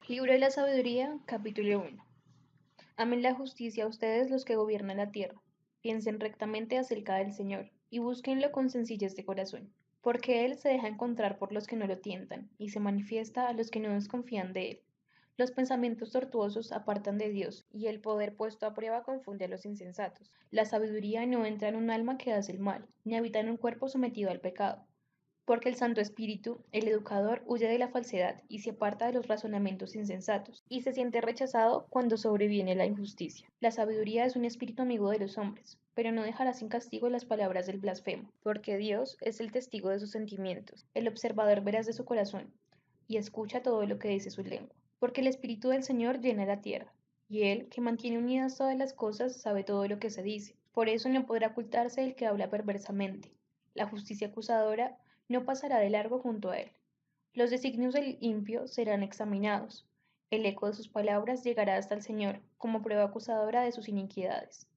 Libro de la Sabiduría, capítulo 1. Amen la justicia ustedes los que gobiernan la tierra. Piensen rectamente acerca del Señor, y búsquenlo con sencillez de corazón. Porque Él se deja encontrar por los que no lo tientan, y se manifiesta a los que no desconfían de Él. Los pensamientos tortuosos apartan de Dios, y el poder puesto a prueba confunde a los insensatos. La sabiduría no entra en un alma que hace el mal, ni habita en un cuerpo sometido al pecado. Porque el Santo Espíritu, el educador, huye de la falsedad y se aparta de los razonamientos insensatos, y se siente rechazado cuando sobreviene la injusticia. La sabiduría es un espíritu amigo de los hombres, pero no dejará sin castigo las palabras del blasfemo, porque Dios es el testigo de sus sentimientos, el observador veraz de su corazón, y escucha todo lo que dice su lengua. Porque el Espíritu del Señor llena la tierra, y Él, que mantiene unidas todas las cosas, sabe todo lo que se dice. Por eso no podrá ocultarse el que habla perversamente. La justicia acusadora no pasará de largo junto a él. Los designios del impío serán examinados. El eco de sus palabras llegará hasta el Señor, como prueba acusadora de sus iniquidades.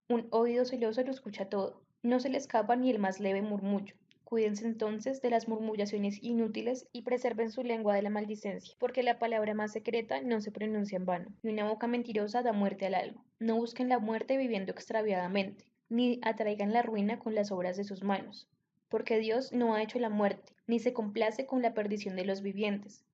Un oído celoso lo escucha todo, no se le escapa ni el más leve murmullo. Cuídense entonces de las murmuraciones inútiles y preserven su lengua de la maldicencia, porque la palabra más secreta no se pronuncia en vano, y una boca mentirosa da muerte al alma. No busquen la muerte viviendo extraviadamente, ni atraigan la ruina con las obras de sus manos, porque Dios no ha hecho la muerte, ni se complace con la perdición de los vivientes.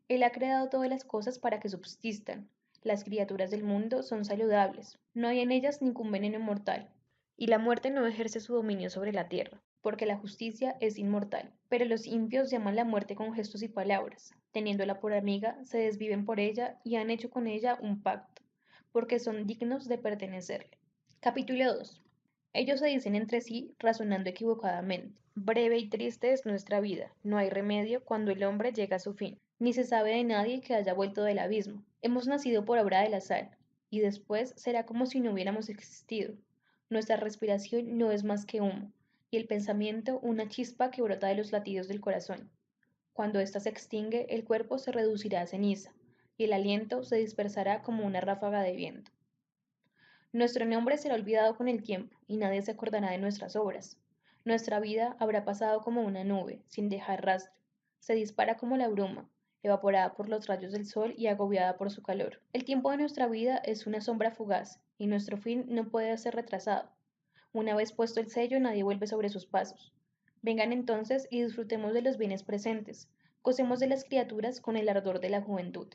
Él ha creado todas las cosas para que subsistan. Las criaturas del mundo son saludables, no hay en ellas ningún veneno mortal, y la muerte no ejerce su dominio sobre la tierra, porque la justicia es inmortal. Pero los impios llaman la muerte con gestos y palabras, teniéndola por amiga, se desviven por ella y han hecho con ella un pacto, porque son dignos de pertenecerle. Capítulo 2. Ellos se dicen entre sí, razonando equivocadamente. Breve y triste es nuestra vida, no hay remedio cuando el hombre llega a su fin, ni se sabe de nadie que haya vuelto del abismo. Hemos nacido por obra del azar, y después será como si no hubiéramos existido. Nuestra respiración no es más que humo, y el pensamiento una chispa que brota de los latidos del corazón. Cuando ésta se extingue, el cuerpo se reducirá a ceniza, y el aliento se dispersará como una ráfaga de viento. Nuestro nombre será olvidado con el tiempo, y nadie se acordará de nuestras obras. Nuestra vida habrá pasado como una nube, sin dejar rastro. Se dispara como la bruma, evaporada por los rayos del sol y agobiada por su calor. El tiempo de nuestra vida es una sombra fugaz, y nuestro fin no puede ser retrasado. Una vez puesto el sello, nadie vuelve sobre sus pasos. Vengan entonces y disfrutemos de los bienes presentes. Gocemos de las criaturas con el ardor de la juventud.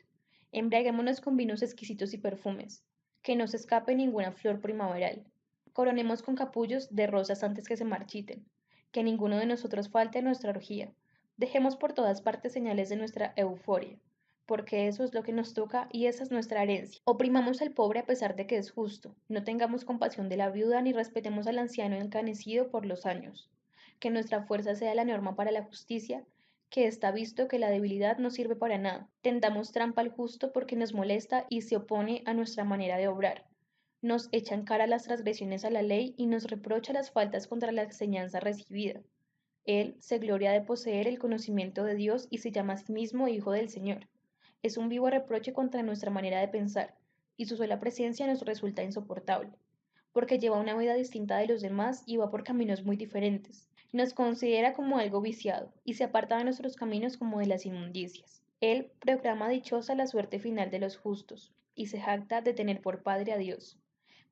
Embriaguémonos con vinos exquisitos y perfumes. Que no se escape ninguna flor primaveral. Coronemos con capullos de rosas antes que se marchiten. Que ninguno de nosotros falte a nuestra orgía. Dejemos por todas partes señales de nuestra euforia, porque eso es lo que nos toca y esa es nuestra herencia. Oprimamos al pobre a pesar de que es justo. No tengamos compasión de la viuda ni respetemos al anciano encanecido por los años. Que nuestra fuerza sea la norma para la justicia, que está visto que la debilidad no sirve para nada. Tendamos trampa al justo porque nos molesta y se opone a nuestra manera de obrar. Nos echan cara las transgresiones a la ley y nos reprocha las faltas contra la enseñanza recibida. Él se gloria de poseer el conocimiento de Dios y se llama a sí mismo Hijo del Señor. Es un vivo reproche contra nuestra manera de pensar, y su sola presencia nos resulta insoportable, porque lleva una vida distinta de los demás y va por caminos muy diferentes. Nos considera como algo viciado, y se aparta de nuestros caminos como de las inmundicias. Él proclama dichosa la suerte final de los justos, y se jacta de tener por Padre a Dios.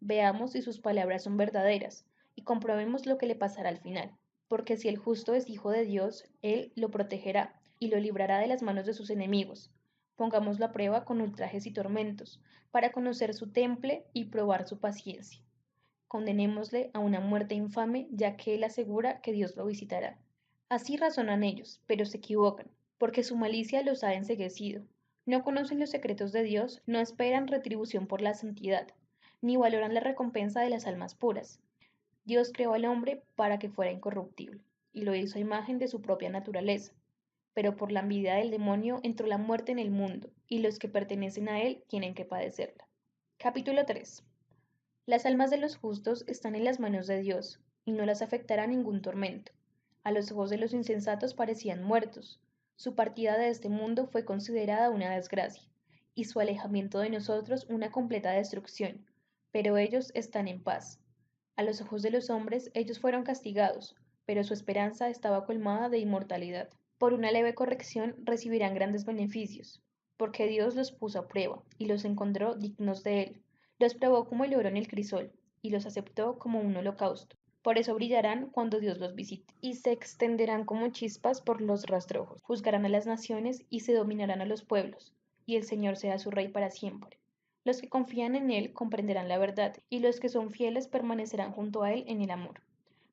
Veamos si sus palabras son verdaderas, y comprobemos lo que le pasará al final. Porque si el justo es hijo de Dios, Él lo protegerá, y lo librará de las manos de sus enemigos. Pongámoslo a prueba con ultrajes y tormentos, para conocer su temple y probar su paciencia. Condenémosle a una muerte infame, ya que él asegura que Dios lo visitará. Así razonan ellos, pero se equivocan, porque su malicia los ha enceguecido. No conocen los secretos de Dios, no esperan retribución por la santidad, ni valoran la recompensa de las almas puras. Dios creó al hombre para que fuera incorruptible, y lo hizo a imagen de su propia naturaleza. Pero por la envidia del demonio entró la muerte en el mundo, y los que pertenecen a él tienen que padecerla. Capítulo 3. Las almas de los justos están en las manos de Dios, y no las afectará ningún tormento. A los ojos de los insensatos parecían muertos. Su partida de este mundo fue considerada una desgracia, y su alejamiento de nosotros una completa destrucción. Pero ellos están en paz. A los ojos de los hombres ellos fueron castigados, pero su esperanza estaba colmada de inmortalidad. Por una leve corrección recibirán grandes beneficios, porque Dios los puso a prueba y los encontró dignos de él. Los probó como el oro en el crisol y los aceptó como un holocausto. Por eso brillarán cuando Dios los visite, y se extenderán como chispas por los rastrojos. Juzgarán a las naciones y se dominarán a los pueblos, y el Señor será su rey para siempre. Los que confían en Él comprenderán la verdad, y los que son fieles permanecerán junto a Él en el amor.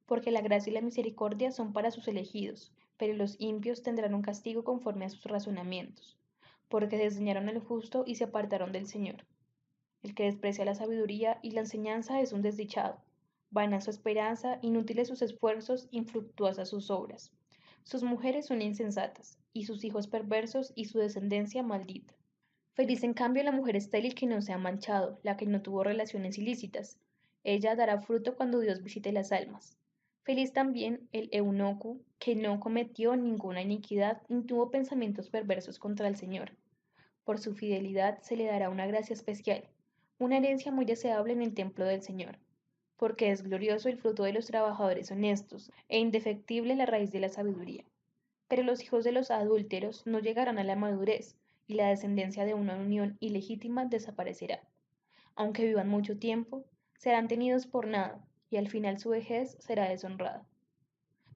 Porque la gracia y la misericordia son para sus elegidos, pero los impios tendrán un castigo conforme a sus razonamientos. Porque desdeñaron al justo y se apartaron del Señor. El que desprecia la sabiduría y la enseñanza es un desdichado. Vana su esperanza, inútiles sus esfuerzos, infructuosas sus obras. Sus mujeres son insensatas, y sus hijos perversos, y su descendencia maldita. Feliz en cambio la mujer estéril que no se ha manchado, la que no tuvo relaciones ilícitas. Ella dará fruto cuando Dios visite las almas. Feliz también el eunuco que no cometió ninguna iniquidad ni tuvo pensamientos perversos contra el Señor. Por su fidelidad se le dará una gracia especial, una herencia muy deseable en el templo del Señor, porque es glorioso el fruto de los trabajadores honestos e indefectible la raíz de la sabiduría. Pero los hijos de los adúlteros no llegarán a la madurez, y la descendencia de una unión ilegítima desaparecerá. Aunque vivan mucho tiempo, serán tenidos por nada, y al final su vejez será deshonrada.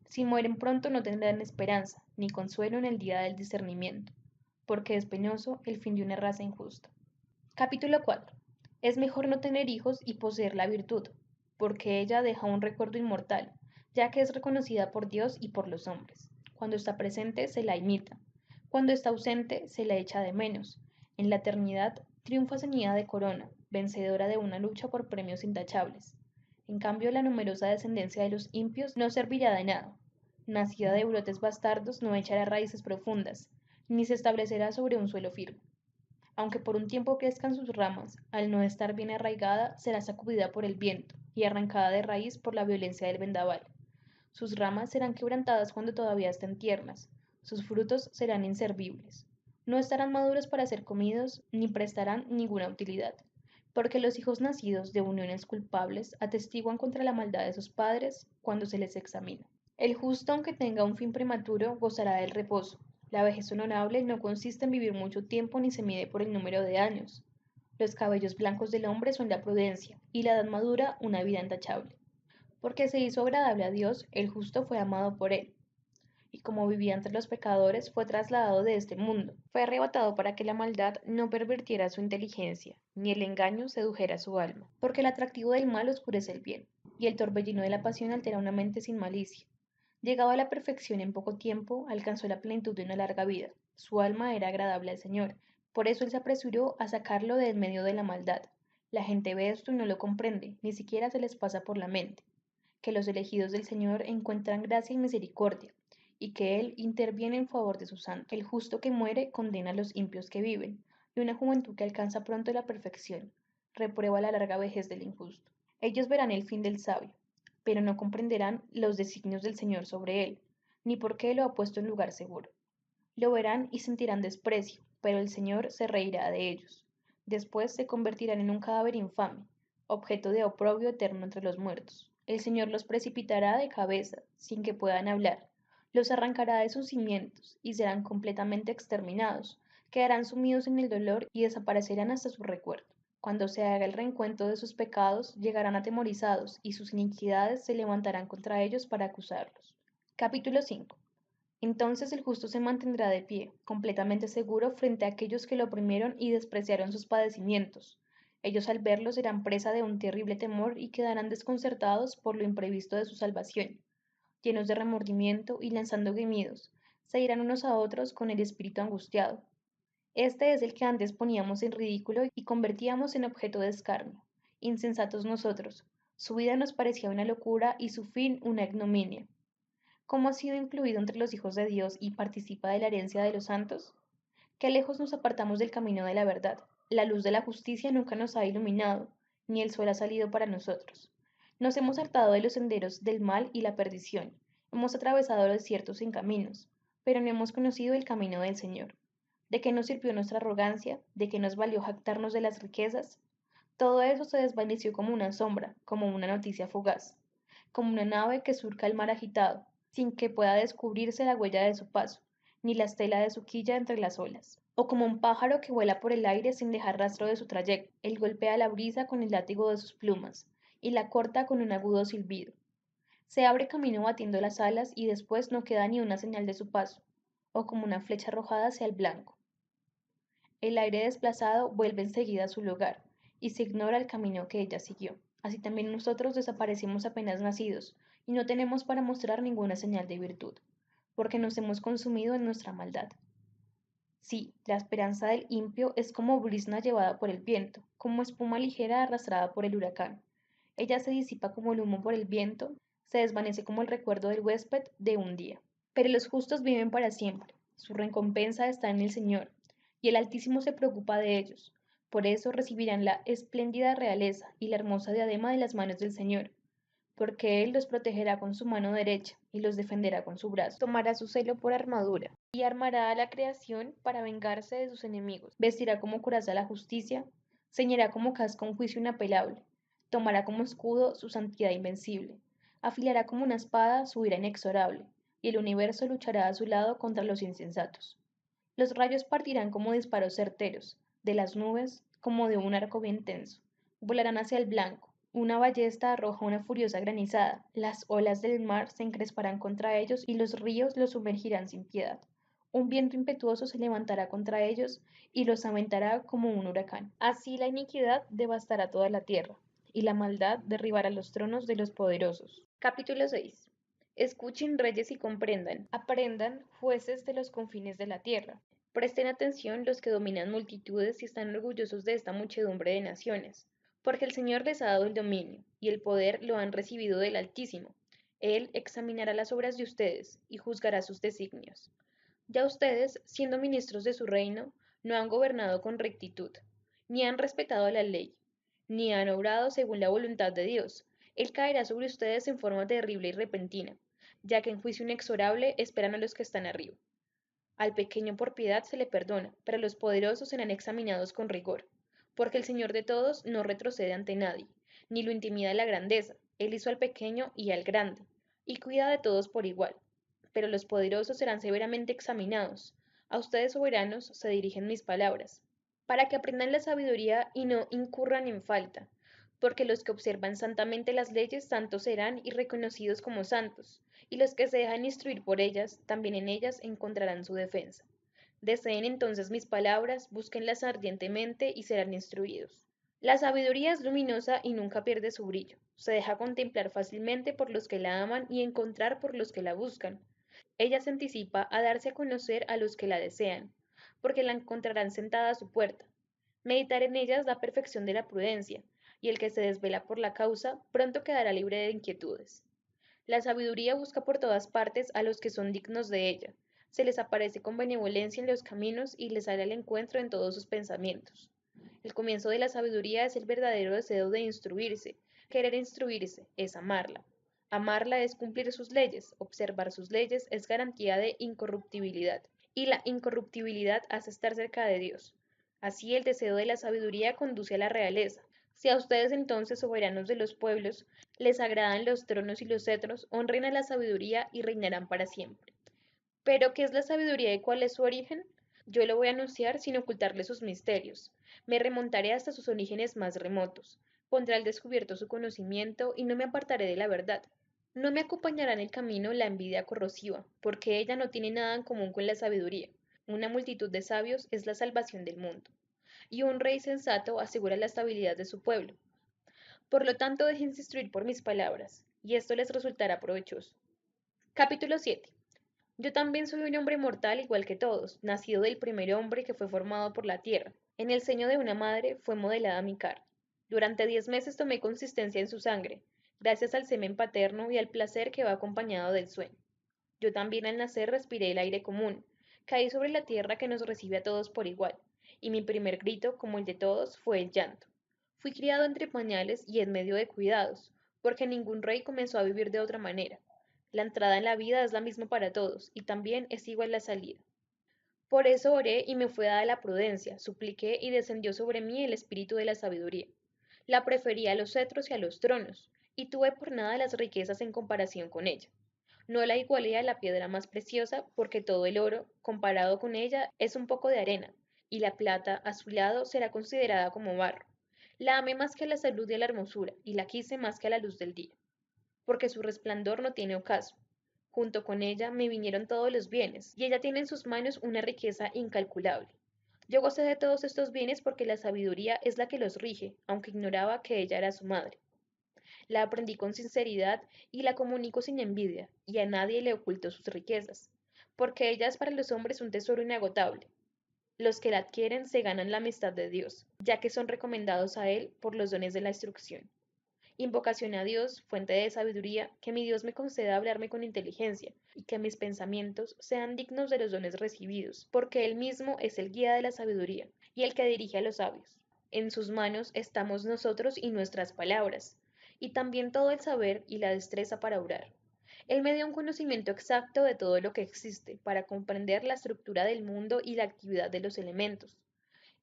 Si mueren pronto no tendrán esperanza, ni consuelo en el día del discernimiento, porque es penoso el fin de una raza injusta. Capítulo 4. Es mejor no tener hijos y poseer la virtud, porque ella deja un recuerdo inmortal, ya que es reconocida por Dios y por los hombres. Cuando está presente se la imita, cuando está ausente se la echa de menos. En la eternidad triunfa ceñida de corona, vencedora de una lucha por premios intachables. En cambio, la numerosa descendencia de los impios no servirá de nada. Nacida de brotes bastardos no echará raíces profundas, ni se establecerá sobre un suelo firme. Aunque por un tiempo crezcan sus ramas, al no estar bien arraigada, será sacudida por el viento y arrancada de raíz por la violencia del vendaval. Sus ramas serán quebrantadas cuando todavía estén tiernas, sus frutos serán inservibles. No estarán maduros para ser comidos, ni prestarán ninguna utilidad, porque los hijos nacidos de uniones culpables atestiguan contra la maldad de sus padres cuando se les examina. El justo, aunque tenga un fin prematuro, gozará del reposo. La vejez honorable no consiste en vivir mucho tiempo ni se mide por el número de años. Los cabellos blancos del hombre son la prudencia, y la edad madura una vida intachable. Porque se hizo agradable a Dios, el justo fue amado por él. Y como vivía entre los pecadores, fue trasladado de este mundo. Fue arrebatado para que la maldad no pervirtiera su inteligencia, ni el engaño sedujera su alma. Porque el atractivo del mal oscurece el bien, y el torbellino de la pasión altera una mente sin malicia. Llegado a la perfección en poco tiempo, alcanzó la plenitud de una larga vida. Su alma era agradable al Señor. Por eso él se apresuró a sacarlo de en medio de la maldad. La gente ve esto y no lo comprende, ni siquiera se les pasa por la mente. Que los elegidos del Señor encuentran gracia y misericordia, y que Él interviene en favor de sus santos. El justo que muere condena a los impios que viven, y una juventud que alcanza pronto la perfección reprueba la larga vejez del injusto. Ellos verán el fin del sabio, pero no comprenderán los designios del Señor sobre él, ni por qué lo ha puesto en lugar seguro. Lo verán y sentirán desprecio, pero el Señor se reirá de ellos. Después se convertirán en un cadáver infame, objeto de oprobio eterno entre los muertos. El Señor los precipitará de cabeza, sin que puedan hablar, los arrancará de sus cimientos, y serán completamente exterminados, quedarán sumidos en el dolor y desaparecerán hasta su recuerdo. Cuando se haga el reencuentro de sus pecados, llegarán atemorizados, y sus iniquidades se levantarán contra ellos para acusarlos. Capítulo 5. Entonces el justo se mantendrá de pie, completamente seguro frente a aquellos que lo oprimieron y despreciaron sus padecimientos. Ellos al verlo serán presa de un terrible temor y quedarán desconcertados por lo imprevisto de su salvación. Llenos de remordimiento y lanzando gemidos, se irán unos a otros con el espíritu angustiado. Este es el que antes poníamos en ridículo y convertíamos en objeto de escarnio. Insensatos nosotros. Su vida nos parecía una locura y su fin una ignominia. ¿Cómo ha sido incluido entre los hijos de Dios y participa de la herencia de los santos? Qué lejos nos apartamos del camino de la verdad. La luz de la justicia nunca nos ha iluminado, ni el sol ha salido para nosotros. Nos hemos hartado de los senderos del mal y la perdición. Hemos atravesado los desiertos sin caminos, pero no hemos conocido el camino del Señor. ¿De qué nos sirvió nuestra arrogancia? ¿De qué nos valió jactarnos de las riquezas? Todo eso se desvaneció como una sombra, como una noticia fugaz, como una nave que surca el mar agitado, sin que pueda descubrirse la huella de su paso. ni la estela de su quilla entre las olas. O como un pájaro que vuela por el aire sin dejar rastro de su trayecto, él golpea la brisa con el látigo de sus plumas, y la corta con un agudo silbido. Se abre camino batiendo las alas y después no queda ni una señal de su paso, o como una flecha arrojada hacia el blanco. El aire desplazado vuelve enseguida a su lugar, y se ignora el camino que ella siguió. Así también nosotros desaparecimos apenas nacidos, y no tenemos para mostrar ninguna señal de virtud, porque nos hemos consumido en nuestra maldad. Sí, la esperanza del impío es como brisna llevada por el viento, como espuma ligera arrastrada por el huracán. Ella se disipa como el humo por el viento, se desvanece como el recuerdo del huésped de un día. Pero los justos viven para siempre, su recompensa está en el Señor, y el Altísimo se preocupa de ellos. Por eso recibirán la espléndida realeza y la hermosa diadema de las manos del Señor, porque Él los protegerá con su mano derecha y los defenderá con su brazo. Tomará su celo por armadura y armará a la creación para vengarse de sus enemigos. Vestirá como coraza la justicia, ceñirá como casco un juicio inapelable, tomará como escudo su santidad invencible, afilará como una espada su ira inexorable, y el universo luchará a su lado contra los insensatos. Los rayos partirán como disparos certeros, de las nubes como de un arco bien tenso. Volarán hacia el blanco. Una ballesta arroja una furiosa granizada. Las olas del mar se encresparán contra ellos y los ríos los sumergirán sin piedad. Un viento impetuoso se levantará contra ellos y los aventará como un huracán. Así la iniquidad devastará toda la tierra y la maldad derribará los tronos de los poderosos. Capítulo 6. Escuchen reyes y comprendan, aprendan jueces de los confines de la tierra. Presten atención los que dominan multitudes y están orgullosos de esta muchedumbre de naciones, porque el Señor les ha dado el dominio, y el poder lo han recibido del Altísimo. Él examinará las obras de ustedes y juzgará sus designios. Ya ustedes, siendo ministros de su reino, no han gobernado con rectitud, ni han respetado la ley, ni han obrado según la voluntad de Dios. Él caerá sobre ustedes en forma terrible y repentina, ya que en juicio inexorable esperan a los que están arriba. Al pequeño por piedad se le perdona, pero los poderosos serán examinados con rigor, porque el Señor de todos no retrocede ante nadie, ni lo intimida la grandeza. Él hizo al pequeño y al grande, y cuida de todos por igual. Pero los poderosos serán severamente examinados. A ustedes soberanos se dirigen mis palabras, para que aprendan la sabiduría y no incurran en falta, porque los que observan santamente las leyes santos serán y reconocidos como santos, y los que se dejan instruir por ellas, también en ellas encontrarán su defensa. Deseen entonces mis palabras, búsquenlas ardientemente y serán instruidos. La sabiduría es luminosa y nunca pierde su brillo. Se deja contemplar fácilmente por los que la aman y encontrar por los que la buscan. Ella se anticipa a darse a conocer a los que la desean, porque la encontrarán sentada a su puerta. Meditar en ella es la perfección de la prudencia, y el que se desvela por la causa pronto quedará libre de inquietudes. La sabiduría busca por todas partes a los que son dignos de ella, se les aparece con benevolencia en los caminos y les sale al encuentro en todos sus pensamientos. El comienzo de la sabiduría es el verdadero deseo de instruirse. Querer instruirse es amarla. Amarla es cumplir sus leyes, observar sus leyes es garantía de incorruptibilidad, y la incorruptibilidad hace estar cerca de Dios. Así el deseo de la sabiduría conduce a la realeza. Si a ustedes entonces, soberanos de los pueblos, les agradan los tronos y los cetros, honren a la sabiduría y reinarán para siempre. ¿Pero qué es la sabiduría y cuál es su origen? Yo lo voy a anunciar sin ocultarle sus misterios. Me remontaré hasta sus orígenes más remotos. Pondré al descubierto su conocimiento y no me apartaré de la verdad. No me acompañará en el camino la envidia corrosiva, porque ella no tiene nada en común con la sabiduría. Una multitud de sabios es la salvación del mundo, y un rey sensato asegura la estabilidad de su pueblo. Por lo tanto, déjense instruir por mis palabras, y esto les resultará provechoso. Capítulo 7. Yo también soy un hombre mortal igual que todos, nacido del primer hombre que fue formado por la tierra. En el seno de una madre fue modelada mi carne. Durante 10 meses tomé consistencia en su sangre, gracias al semen paterno y al placer que va acompañado del sueño. Yo también al nacer respiré el aire común, caí sobre la tierra que nos recibe a todos por igual, y mi primer grito, como el de todos, fue el llanto. Fui criado entre pañales y en medio de cuidados, porque ningún rey comenzó a vivir de otra manera. La entrada en la vida es la misma para todos, y también es igual la salida. Por eso oré y me fue dada la prudencia, supliqué y descendió sobre mí el espíritu de la sabiduría. La preferí a los cetros y a los tronos, y tuve por nada las riquezas en comparación con ella. No la igualé a la piedra más preciosa, porque todo el oro, comparado con ella, es un poco de arena, y la plata, a su lado, será considerada como barro. La amé más que a la salud y a la hermosura, y la quise más que a la luz del día, porque su resplandor no tiene ocaso. Junto con ella me vinieron todos los bienes, y ella tiene en sus manos una riqueza incalculable. Yo gocé de todos estos bienes porque la sabiduría es la que los rige, aunque ignoraba que ella era su madre. La aprendí con sinceridad y la comunico sin envidia, y a nadie le oculto sus riquezas, porque ella es para los hombres un tesoro inagotable. Los que la adquieren se ganan la amistad de Dios, ya que son recomendados a Él por los dones de la instrucción. Invocación a Dios, fuente de sabiduría, que mi Dios me conceda hablarme con inteligencia, y que mis pensamientos sean dignos de los dones recibidos, porque Él mismo es el guía de la sabiduría, y el que dirige a los sabios. En sus manos estamos nosotros y nuestras palabras, y también todo el saber y la destreza para orar. Él me dio un conocimiento exacto de todo lo que existe, para comprender la estructura del mundo y la actividad de los elementos,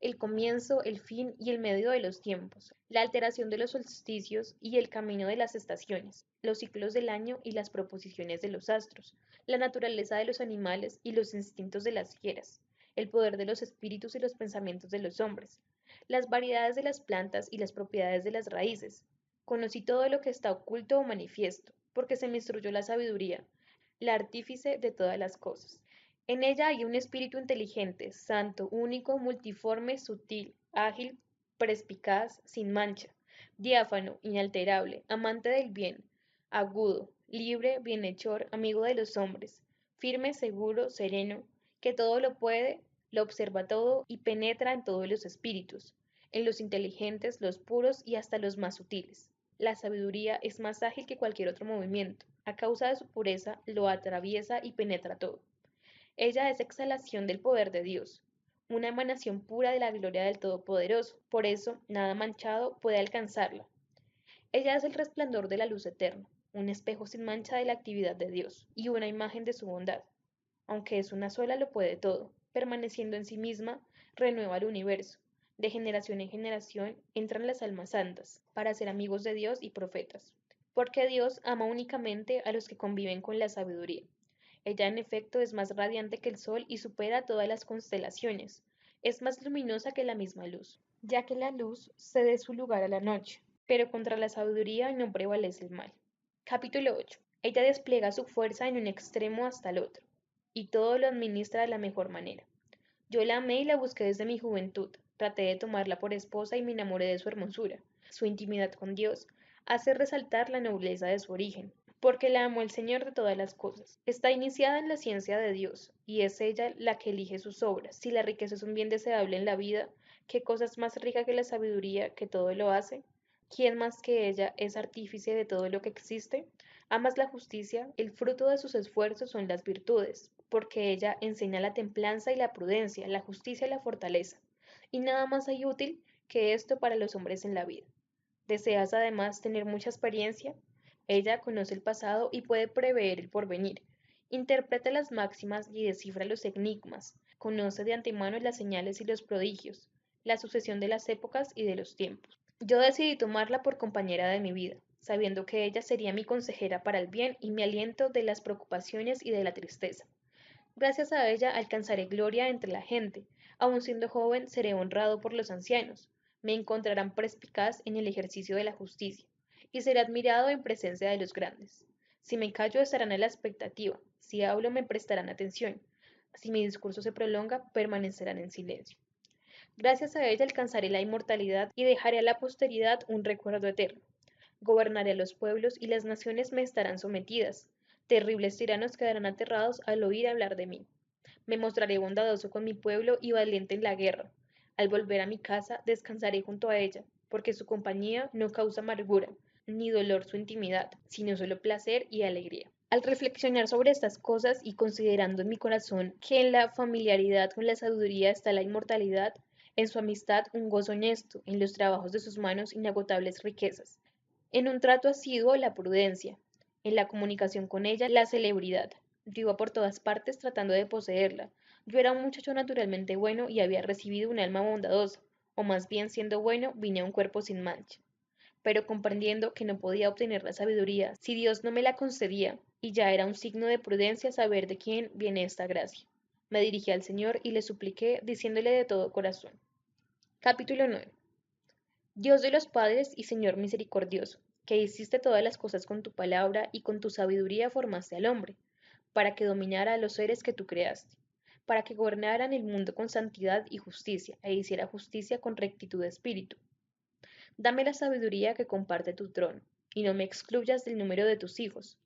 el comienzo, el fin y el medio de los tiempos, la alteración de los solsticios y el camino de las estaciones, los ciclos del año y las proposiciones de los astros, la naturaleza de los animales y los instintos de las fieras, el poder de los espíritus y los pensamientos de los hombres, las variedades de las plantas y las propiedades de las raíces. Conocí todo lo que está oculto o manifiesto, porque se me instruyó la sabiduría, la artífice de todas las cosas. En ella hay un espíritu inteligente, santo, único, multiforme, sutil, ágil, perspicaz, sin mancha, diáfano, inalterable, amante del bien, agudo, libre, bienhechor, amigo de los hombres, firme, seguro, sereno, que todo lo puede, lo observa todo y penetra en todos los espíritus, en los inteligentes, los puros y hasta los más sutiles. La sabiduría es más ágil que cualquier otro movimiento. A causa de su pureza, lo atraviesa y penetra todo. Ella es exhalación del poder de Dios, una emanación pura de la gloria del Todopoderoso. Por eso, nada manchado puede alcanzarla. Ella es el resplandor de la luz eterna, un espejo sin mancha de la actividad de Dios y una imagen de su bondad. Aunque es una sola, lo puede todo. Permaneciendo en sí misma, renueva el universo. De generación en generación entran las almas santas para ser amigos de Dios y profetas. Porque Dios ama únicamente a los que conviven con la sabiduría. Ella en efecto es más radiante que el sol y supera todas las constelaciones. Es más luminosa que la misma luz, ya que la luz cede su lugar a la noche, pero contra la sabiduría no prevalece el mal. Capítulo 8. Ella despliega su fuerza en un extremo hasta el otro, y todo lo administra de la mejor manera. Yo la amé y la busqué desde mi juventud, traté de tomarla por esposa y me enamoré de su hermosura. Su intimidad con Dios hace resaltar la nobleza de su origen, porque la amó el Señor de todas las cosas. Está iniciada en la ciencia de Dios, y es ella la que elige sus obras. Si la riqueza es un bien deseable en la vida, ¿qué cosa es más rica que la sabiduría que todo lo hace? ¿Quién más que ella es artífice de todo lo que existe? Amas la justicia, el fruto de sus esfuerzos son las virtudes, porque ella enseña la templanza y la prudencia, la justicia y la fortaleza. Y nada más hay útil que esto para los hombres en la vida. ¿Deseas además tener mucha experiencia? Ella conoce el pasado y puede prever el porvenir. Interpreta las máximas y descifra los enigmas. Conoce de antemano las señales y los prodigios, la sucesión de las épocas y de los tiempos. Yo decidí tomarla por compañera de mi vida, sabiendo que ella sería mi consejera para el bien y mi aliento de las preocupaciones y de la tristeza. Gracias a ella alcanzaré gloria entre la gente. Aun siendo joven, seré honrado por los ancianos. Me encontrarán perspicaz en el ejercicio de la justicia, y seré admirado en presencia de los grandes. Si me callo, estarán a la expectativa. Si hablo, me prestarán atención. Si mi discurso se prolonga, permanecerán en silencio. Gracias a ella alcanzaré la inmortalidad y dejaré a la posteridad un recuerdo eterno. Gobernaré a los pueblos y las naciones me estarán sometidas. Terribles tiranos quedarán aterrados al oír hablar de mí. Me mostraré bondadoso con mi pueblo y valiente en la guerra. Al volver a mi casa, descansaré junto a ella, porque su compañía no causa amargura, ni dolor su intimidad, sino solo placer y alegría. Al reflexionar sobre estas cosas y considerando en mi corazón que en la familiaridad con la sabiduría está la inmortalidad, en su amistad un gozo honesto, en los trabajos de sus manos inagotables riquezas, en un trato asiduo la prudencia, en la comunicación con ella la celebridad. Yo iba por todas partes tratando de poseerla. Yo era un muchacho naturalmente bueno y había recibido un alma bondadosa, o más bien siendo bueno vine a un cuerpo sin mancha. Pero comprendiendo que no podía obtener la sabiduría si Dios no me la concedía, y ya era un signo de prudencia saber de quién viene esta gracia. Me dirigí al Señor y le supliqué, diciéndole de todo corazón. Capítulo 9. Dios de los padres y Señor misericordioso, que hiciste todas las cosas con tu palabra y con tu sabiduría formaste al hombre, para que dominara a los seres que tú creaste, para que gobernaran el mundo con santidad y justicia, e hiciera justicia con rectitud de espíritu. Dame la sabiduría que comparte tu trono, y no me excluyas del número de tus hijos,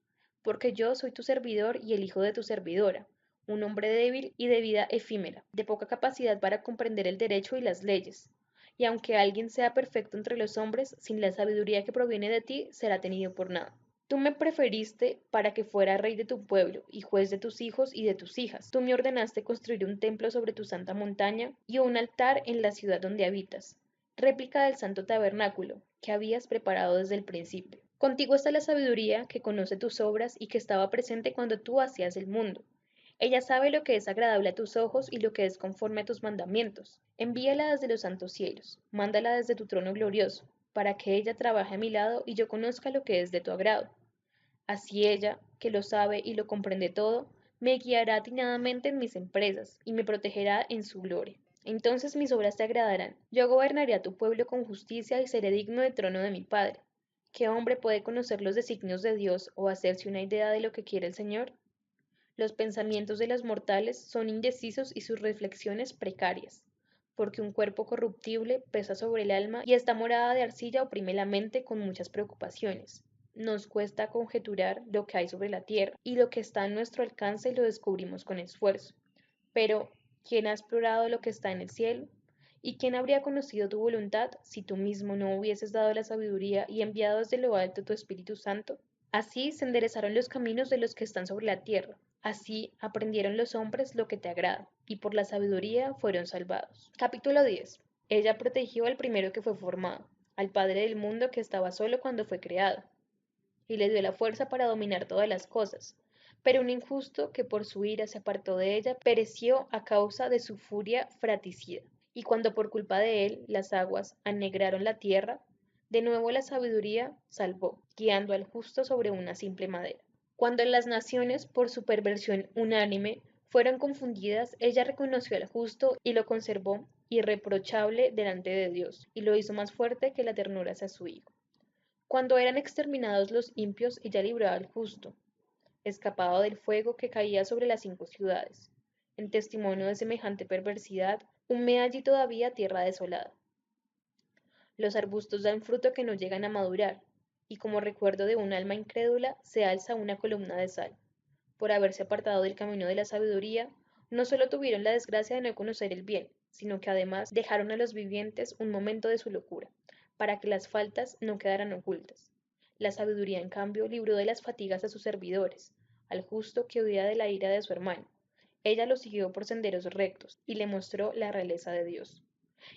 porque yo soy tu servidor y el hijo de tu servidora, un hombre débil y de vida efímera, de poca capacidad para comprender el derecho y las leyes. Y aunque alguien sea perfecto entre los hombres, sin la sabiduría que proviene de ti, será tenido por nada. Tú me preferiste para que fuera rey de tu pueblo y juez de tus hijos y de tus hijas. Tú me ordenaste construir un templo sobre tu santa montaña y un altar en la ciudad donde habitas, réplica del santo tabernáculo que habías preparado desde el principio. Contigo está la sabiduría que conoce tus obras y que estaba presente cuando tú hacías el mundo. Ella sabe lo que es agradable a tus ojos y lo que es conforme a tus mandamientos. Envíala desde los santos cielos, mándala desde tu trono glorioso, para que ella trabaje a mi lado y yo conozca lo que es de tu agrado. Así ella, que lo sabe y lo comprende todo, me guiará atinadamente en mis empresas y me protegerá en su gloria. Entonces mis obras te agradarán. Yo gobernaré a tu pueblo con justicia y seré digno del trono de mi Padre. ¿Qué hombre puede conocer los designios de Dios o hacerse una idea de lo que quiere el Señor? Los pensamientos de los mortales son indecisos y sus reflexiones precarias, porque un cuerpo corruptible pesa sobre el alma y esta morada de arcilla oprime la mente con muchas preocupaciones. Nos cuesta conjeturar lo que hay sobre la tierra y lo que está en nuestro alcance lo descubrimos con esfuerzo. Pero, ¿quién ha explorado lo que está en el cielo? ¿Y quién habría conocido tu voluntad si tú mismo no hubieses dado la sabiduría y enviado desde lo alto tu Espíritu Santo? Así se enderezaron los caminos de los que están sobre la tierra. Así aprendieron los hombres lo que te agrada, y por la sabiduría fueron salvados. Capítulo 10. Ella protegió al primero que fue formado, al Padre del mundo que estaba solo cuando fue creado, y le dio la fuerza para dominar todas las cosas. Pero un injusto que por su ira se apartó de ella pereció a causa de su furia fratricida. Y cuando por culpa de él las aguas anegraron la tierra, de nuevo la sabiduría salvó, guiando al justo sobre una simple madera. Cuando las naciones, por su perversión unánime, fueron confundidas, ella reconoció al justo y lo conservó irreprochable delante de Dios, y lo hizo más fuerte que la ternura hacia su hijo. Cuando eran exterminados los impios, ella libró al justo, escapado del fuego que caía sobre las 5 ciudades. En testimonio de semejante perversidad, hume allí todavía tierra desolada. Los arbustos dan fruto que no llegan a madurar, y como recuerdo de un alma incrédula se alza una columna de sal. Por haberse apartado del camino de la sabiduría, no solo tuvieron la desgracia de no conocer el bien, sino que además dejaron a los vivientes un momento de su locura, para que las faltas no quedaran ocultas. La sabiduría, en cambio, libró de las fatigas a sus servidores, al justo que huía de la ira de su hermano. Ella lo siguió por senderos rectos y le mostró la realeza de Dios.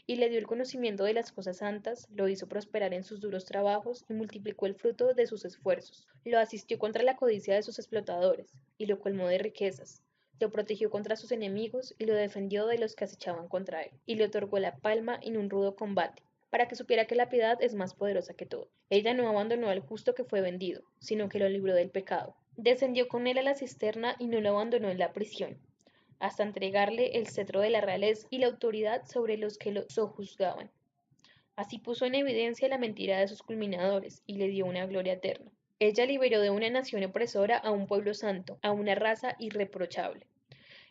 Y le dio el conocimiento de las cosas santas, lo hizo prosperar en sus duros trabajos y multiplicó el fruto de sus esfuerzos. Lo asistió contra la codicia de sus explotadores y lo colmó de riquezas. Lo protegió contra sus enemigos y lo defendió de los que acechaban contra él. Y le otorgó la palma en un rudo combate, para que supiera que la piedad es más poderosa que todo. Ella no abandonó al justo que fue vendido, sino que lo libró del pecado. Descendió con él a la cisterna y no lo abandonó en la prisión, hasta entregarle el cetro de la realeza y la autoridad sobre los que lo sojuzgaban. Así puso en evidencia la mentira de sus culminadores y le dio una gloria eterna. Ella liberó de una nación opresora a un pueblo santo, a una raza irreprochable.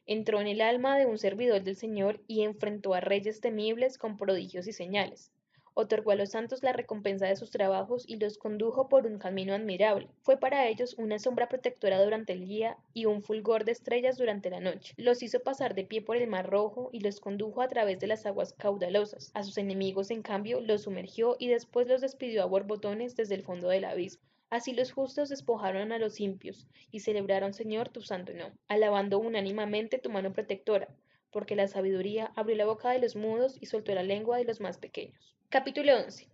Entró en el alma de un servidor del Señor y enfrentó a reyes temibles con prodigios y señales. Otorgó a los santos la recompensa de sus trabajos y los condujo por un camino admirable. Fue para ellos una sombra protectora durante el día y un fulgor de estrellas durante la noche. Los hizo pasar de pie por el mar rojo y los condujo a través de las aguas caudalosas. A sus enemigos, en cambio, los sumergió y después los despidió a borbotones desde el fondo del abismo. Así los justos despojaron a los impios y celebraron, Señor, tu santo nombre, alabando unánimemente tu mano protectora, porque la sabiduría abrió la boca de los mudos y soltó la lengua de los más pequeños. Capítulo 11.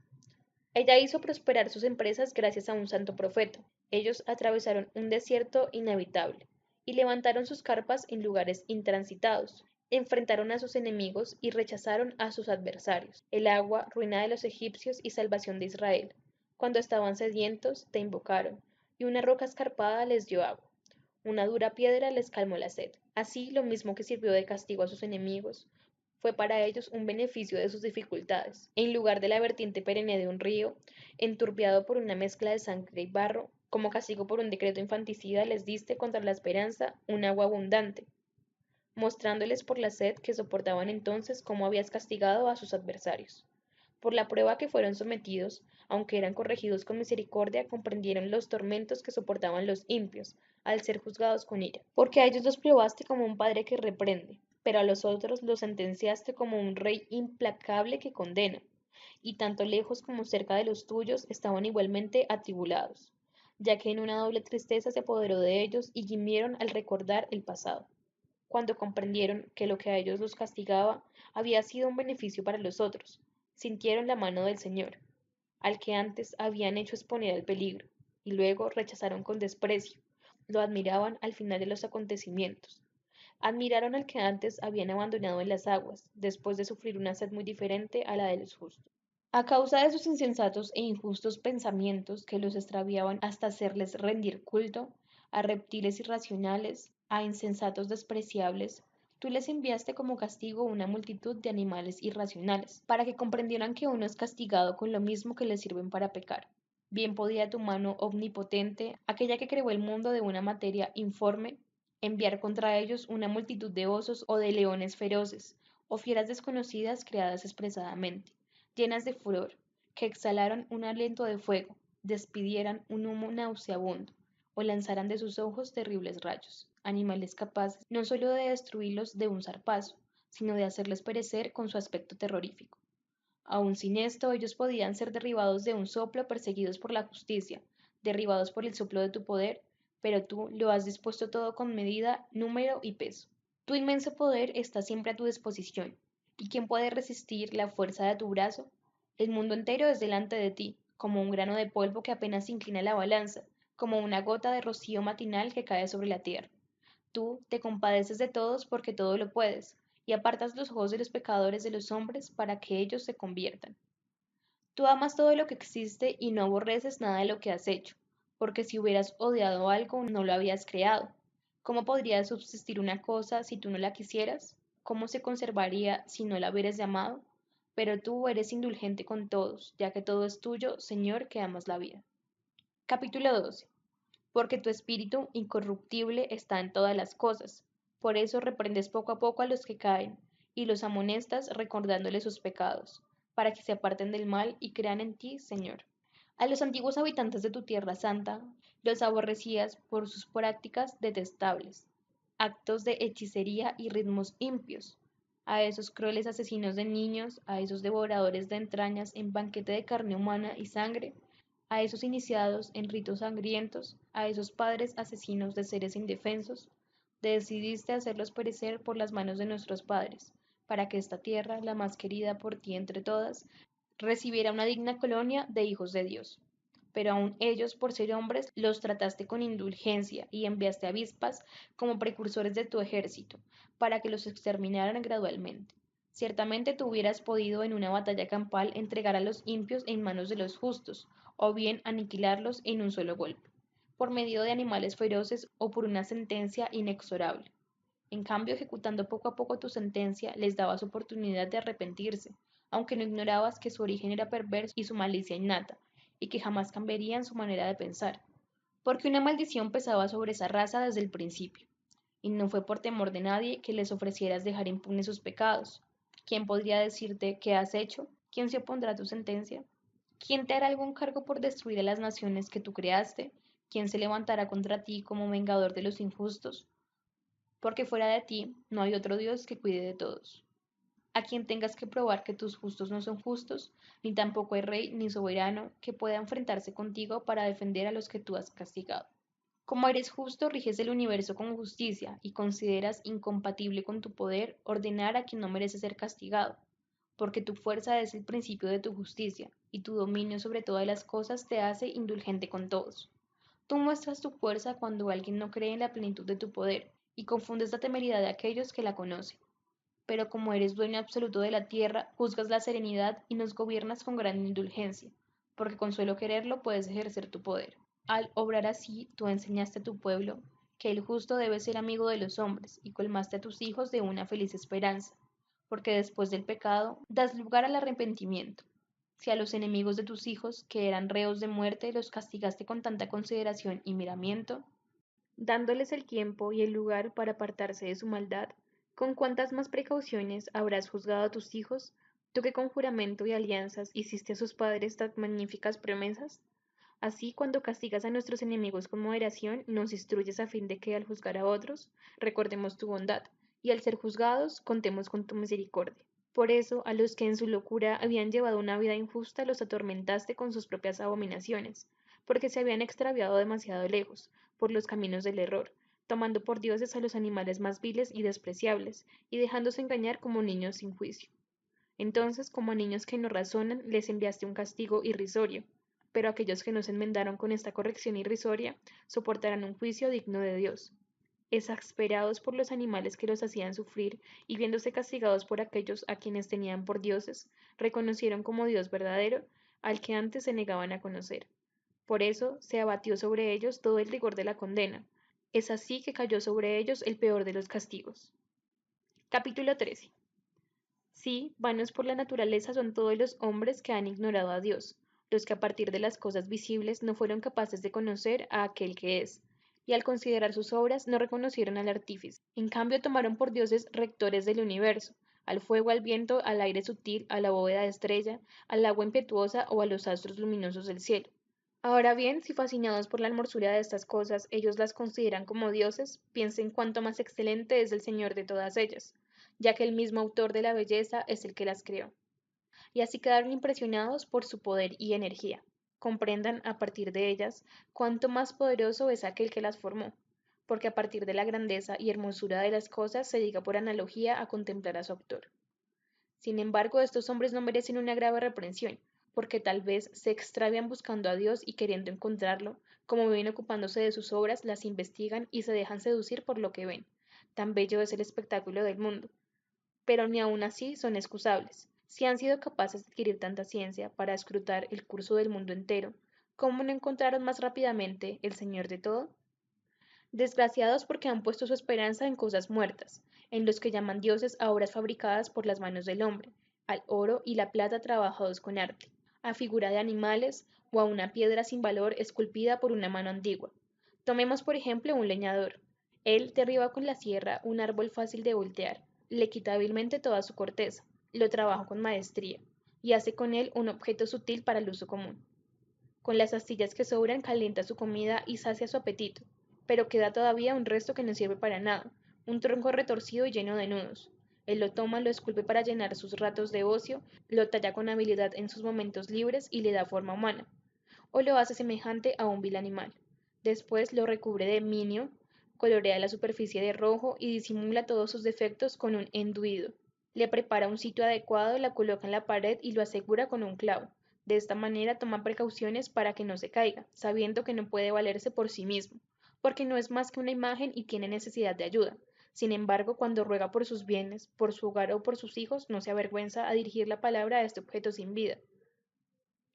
Ella hizo prosperar sus empresas gracias a un santo profeta. Ellos atravesaron un desierto inhabitable y levantaron sus carpas en lugares intransitados. Enfrentaron a sus enemigos y rechazaron a sus adversarios. El agua, ruina de los egipcios y salvación de Israel. Cuando estaban sedientos, te invocaron, y una roca escarpada les dio agua. Una dura piedra les calmó la sed. Así, lo mismo que sirvió de castigo a sus enemigos, fue para ellos un beneficio de sus dificultades. En lugar de la vertiente perenne de un río, enturbiado por una mezcla de sangre y barro, como castigo por un decreto infanticida, les diste contra la esperanza un agua abundante, mostrándoles por la sed que soportaban entonces cómo habías castigado a sus adversarios. Por la prueba que fueron sometidos, aunque eran corregidos con misericordia, comprendieron los tormentos que soportaban los impios, al ser juzgados con ira. Porque a ellos los probaste como un padre que reprende, pero a los otros los sentenciaste como un rey implacable que condena, y tanto lejos como cerca de los tuyos estaban igualmente atribulados, ya que en una doble tristeza se apoderó de ellos y gimieron al recordar el pasado cuando comprendieron que lo que a ellos los castigaba había sido un beneficio para los otros, sintieron la mano del Señor, al que antes habían hecho exponer al peligro, y luego rechazaron con desprecio, lo admiraban al final de los acontecimientos. Admiraron al que antes habían abandonado en las aguas, después de sufrir una sed muy diferente a la de los justos. A causa de sus insensatos e injustos pensamientos que los extraviaban hasta hacerles rendir culto a reptiles irracionales, a insensatos despreciables, tú les enviaste como castigo una multitud de animales irracionales, para que comprendieran que uno es castigado con lo mismo que les sirven para pecar. Bien podía tu mano omnipotente, aquella que creó el mundo de una materia informe, enviar contra ellos una multitud de osos o de leones feroces, o fieras desconocidas creadas expresadamente llenas de furor, que exhalaran un aliento de fuego, despidieran un humo nauseabundo, o lanzaran de sus ojos terribles rayos, animales capaces no sólo de destruirlos de un zarpazo, sino de hacerles perecer con su aspecto terrorífico. Aun sin esto, ellos podían ser derribados de un soplo, perseguidos por la justicia, derribados por el soplo de tu poder, pero tú lo has dispuesto todo con medida, número y peso. Tu inmenso poder está siempre a tu disposición, ¿y quién puede resistir la fuerza de tu brazo? El mundo entero es delante de ti, como un grano de polvo que apenas inclina la balanza, como una gota de rocío matinal que cae sobre la tierra. Tú te compadeces de todos porque todo lo puedes, y apartas los ojos de los pecadores de los hombres para que ellos se conviertan. Tú amas todo lo que existe y no aborreces nada de lo que has hecho, porque si hubieras odiado algo no lo habías creado. ¿Cómo podría subsistir una cosa si tú no la quisieras? ¿Cómo se conservaría si no la hubieras llamado? Pero tú eres indulgente con todos, ya que todo es tuyo, Señor, que amas la vida. Capítulo 12. Porque tu espíritu incorruptible está en todas las cosas. Por eso reprendes poco a poco a los que caen, y los amonestas recordándoles sus pecados, para que se aparten del mal y crean en ti, Señor. A los antiguos habitantes de tu tierra santa los aborrecías por sus prácticas detestables, actos de hechicería y ritmos impios. A esos crueles asesinos de niños, a esos devoradores de entrañas en banquete de carne humana y sangre, a esos iniciados en ritos sangrientos, a esos padres asesinos de seres indefensos, decidiste hacerlos perecer por las manos de nuestros padres, para que esta tierra, la más querida por ti entre todas, recibiera una digna colonia de hijos de Dios. Pero aun ellos, por ser hombres, los trataste con indulgencia y enviaste avispas como precursores de tu ejército, para que los exterminaran gradualmente. Ciertamente tú hubieras podido en una batalla campal entregar a los impios en manos de los justos, o bien aniquilarlos en un solo golpe, por medio de animales feroces o por una sentencia inexorable. En cambio, ejecutando poco a poco tu sentencia, les dabas oportunidad de arrepentirse, aunque no ignorabas que su origen era perverso y su malicia innata, y que jamás cambiarían su manera de pensar, porque una maldición pesaba sobre esa raza desde el principio, y no fue por temor de nadie que les ofrecieras dejar impunes sus pecados. ¿Quién podría decirte qué has hecho? ¿Quién se opondrá a tu sentencia? ¿Quién te hará algún cargo por destruir a las naciones que tú creaste? ¿Quién se levantará contra ti como vengador de los injustos? Porque fuera de ti no hay otro Dios que cuide de todos. A quien tengas que probar que tus justos no son justos, ni tampoco hay rey ni soberano que pueda enfrentarse contigo para defender a los que tú has castigado. Como eres justo, riges el universo con justicia y consideras incompatible con tu poder ordenar a quien no merece ser castigado, porque tu fuerza es el principio de tu justicia, y tu dominio sobre todas las cosas te hace indulgente con todos. Tú muestras tu fuerza cuando alguien no cree en la plenitud de tu poder, y confundes la temeridad de aquellos que la conocen. Pero como eres dueño absoluto de la tierra, juzgas la serenidad y nos gobiernas con gran indulgencia, porque con solo quererlo puedes ejercer tu poder. Al obrar así, tú enseñaste a tu pueblo que el justo debe ser amigo de los hombres y colmaste a tus hijos de una feliz esperanza, porque después del pecado das lugar al arrepentimiento. Si a los enemigos de tus hijos, que eran reos de muerte, los castigaste con tanta consideración y miramiento, dándoles el tiempo y el lugar para apartarse de su maldad, ¿con cuántas más precauciones habrás juzgado a tus hijos, tú que con juramento y alianzas hiciste a sus padres tan magníficas promesas? Así, cuando castigas a nuestros enemigos con moderación, nos instruyes a fin de que al juzgar a otros, recordemos tu bondad, y al ser juzgados, contemos con tu misericordia. Por eso, a los que en su locura habían llevado una vida injusta, los atormentaste con sus propias abominaciones, porque se habían extraviado demasiado lejos, por los caminos del error, tomando por dioses a los animales más viles y despreciables, y dejándose engañar como niños sin juicio. Entonces, como a niños que no razonan, les enviaste un castigo irrisorio, pero aquellos que no se enmendaron con esta corrección irrisoria soportarán un juicio digno de Dios. Exasperados por los animales que los hacían sufrir y viéndose castigados por aquellos a quienes tenían por dioses, reconocieron como Dios verdadero al que antes se negaban a conocer. Por eso se abatió sobre ellos todo el rigor de la condena. Es así que cayó sobre ellos el peor de los castigos. Capítulo 13. Sí, vanos por la naturaleza son todos los hombres que han ignorado a Dios, los que a partir de las cosas visibles no fueron capaces de conocer a aquel que es, y al considerar sus obras no reconocieron al artífice. En cambio tomaron por dioses rectores del universo, al fuego, al viento, al aire sutil, a la bóveda de estrella, al agua impetuosa o a los astros luminosos del cielo. Ahora bien, si fascinados por la hermosura de estas cosas ellos las consideran como dioses, piensen cuánto más excelente es el Señor de todas ellas, ya que el mismo autor de la belleza es el que las creó. Y así quedaron impresionados por su poder y energía. Comprendan a partir de ellas cuánto más poderoso es aquel que las formó, porque a partir de la grandeza y hermosura de las cosas se llega por analogía a contemplar a su autor. Sin embargo, estos hombres no merecen una grave reprensión, porque tal vez se extravían buscando a Dios y queriendo encontrarlo, como viven ocupándose de sus obras, las investigan y se dejan seducir por lo que ven. Tan bello es el espectáculo del mundo. Pero ni aun así son excusables. Si han sido capaces de adquirir tanta ciencia para escrutar el curso del mundo entero, ¿cómo no encontraron más rápidamente el Señor de todo? Desgraciados porque han puesto su esperanza en cosas muertas, en los que llaman dioses a obras fabricadas por las manos del hombre, al oro y la plata trabajados con arte, a figura de animales o a una piedra sin valor esculpida por una mano antigua. Tomemos por ejemplo un leñador. Él derriba con la sierra un árbol fácil de voltear, le quita hábilmente toda su corteza, lo trabaja con maestría, y hace con él un objeto sutil para el uso común. Con las astillas que sobran calienta su comida y sacia su apetito, pero queda todavía un resto que no sirve para nada, un tronco retorcido y lleno de nudos. Él lo toma, lo esculpe para llenar sus ratos de ocio, lo talla con habilidad en sus momentos libres y le da forma humana, o lo hace semejante a un vil animal. Después lo recubre de minio, colorea la superficie de rojo y disimula todos sus defectos con un enduido. Le prepara un sitio adecuado, la coloca en la pared y lo asegura con un clavo. De esta manera toma precauciones para que no se caiga, sabiendo que no puede valerse por sí mismo, porque no es más que una imagen y tiene necesidad de ayuda. Sin embargo, cuando ruega por sus bienes, por su hogar o por sus hijos, no se avergüenza a dirigir la palabra a este objeto sin vida.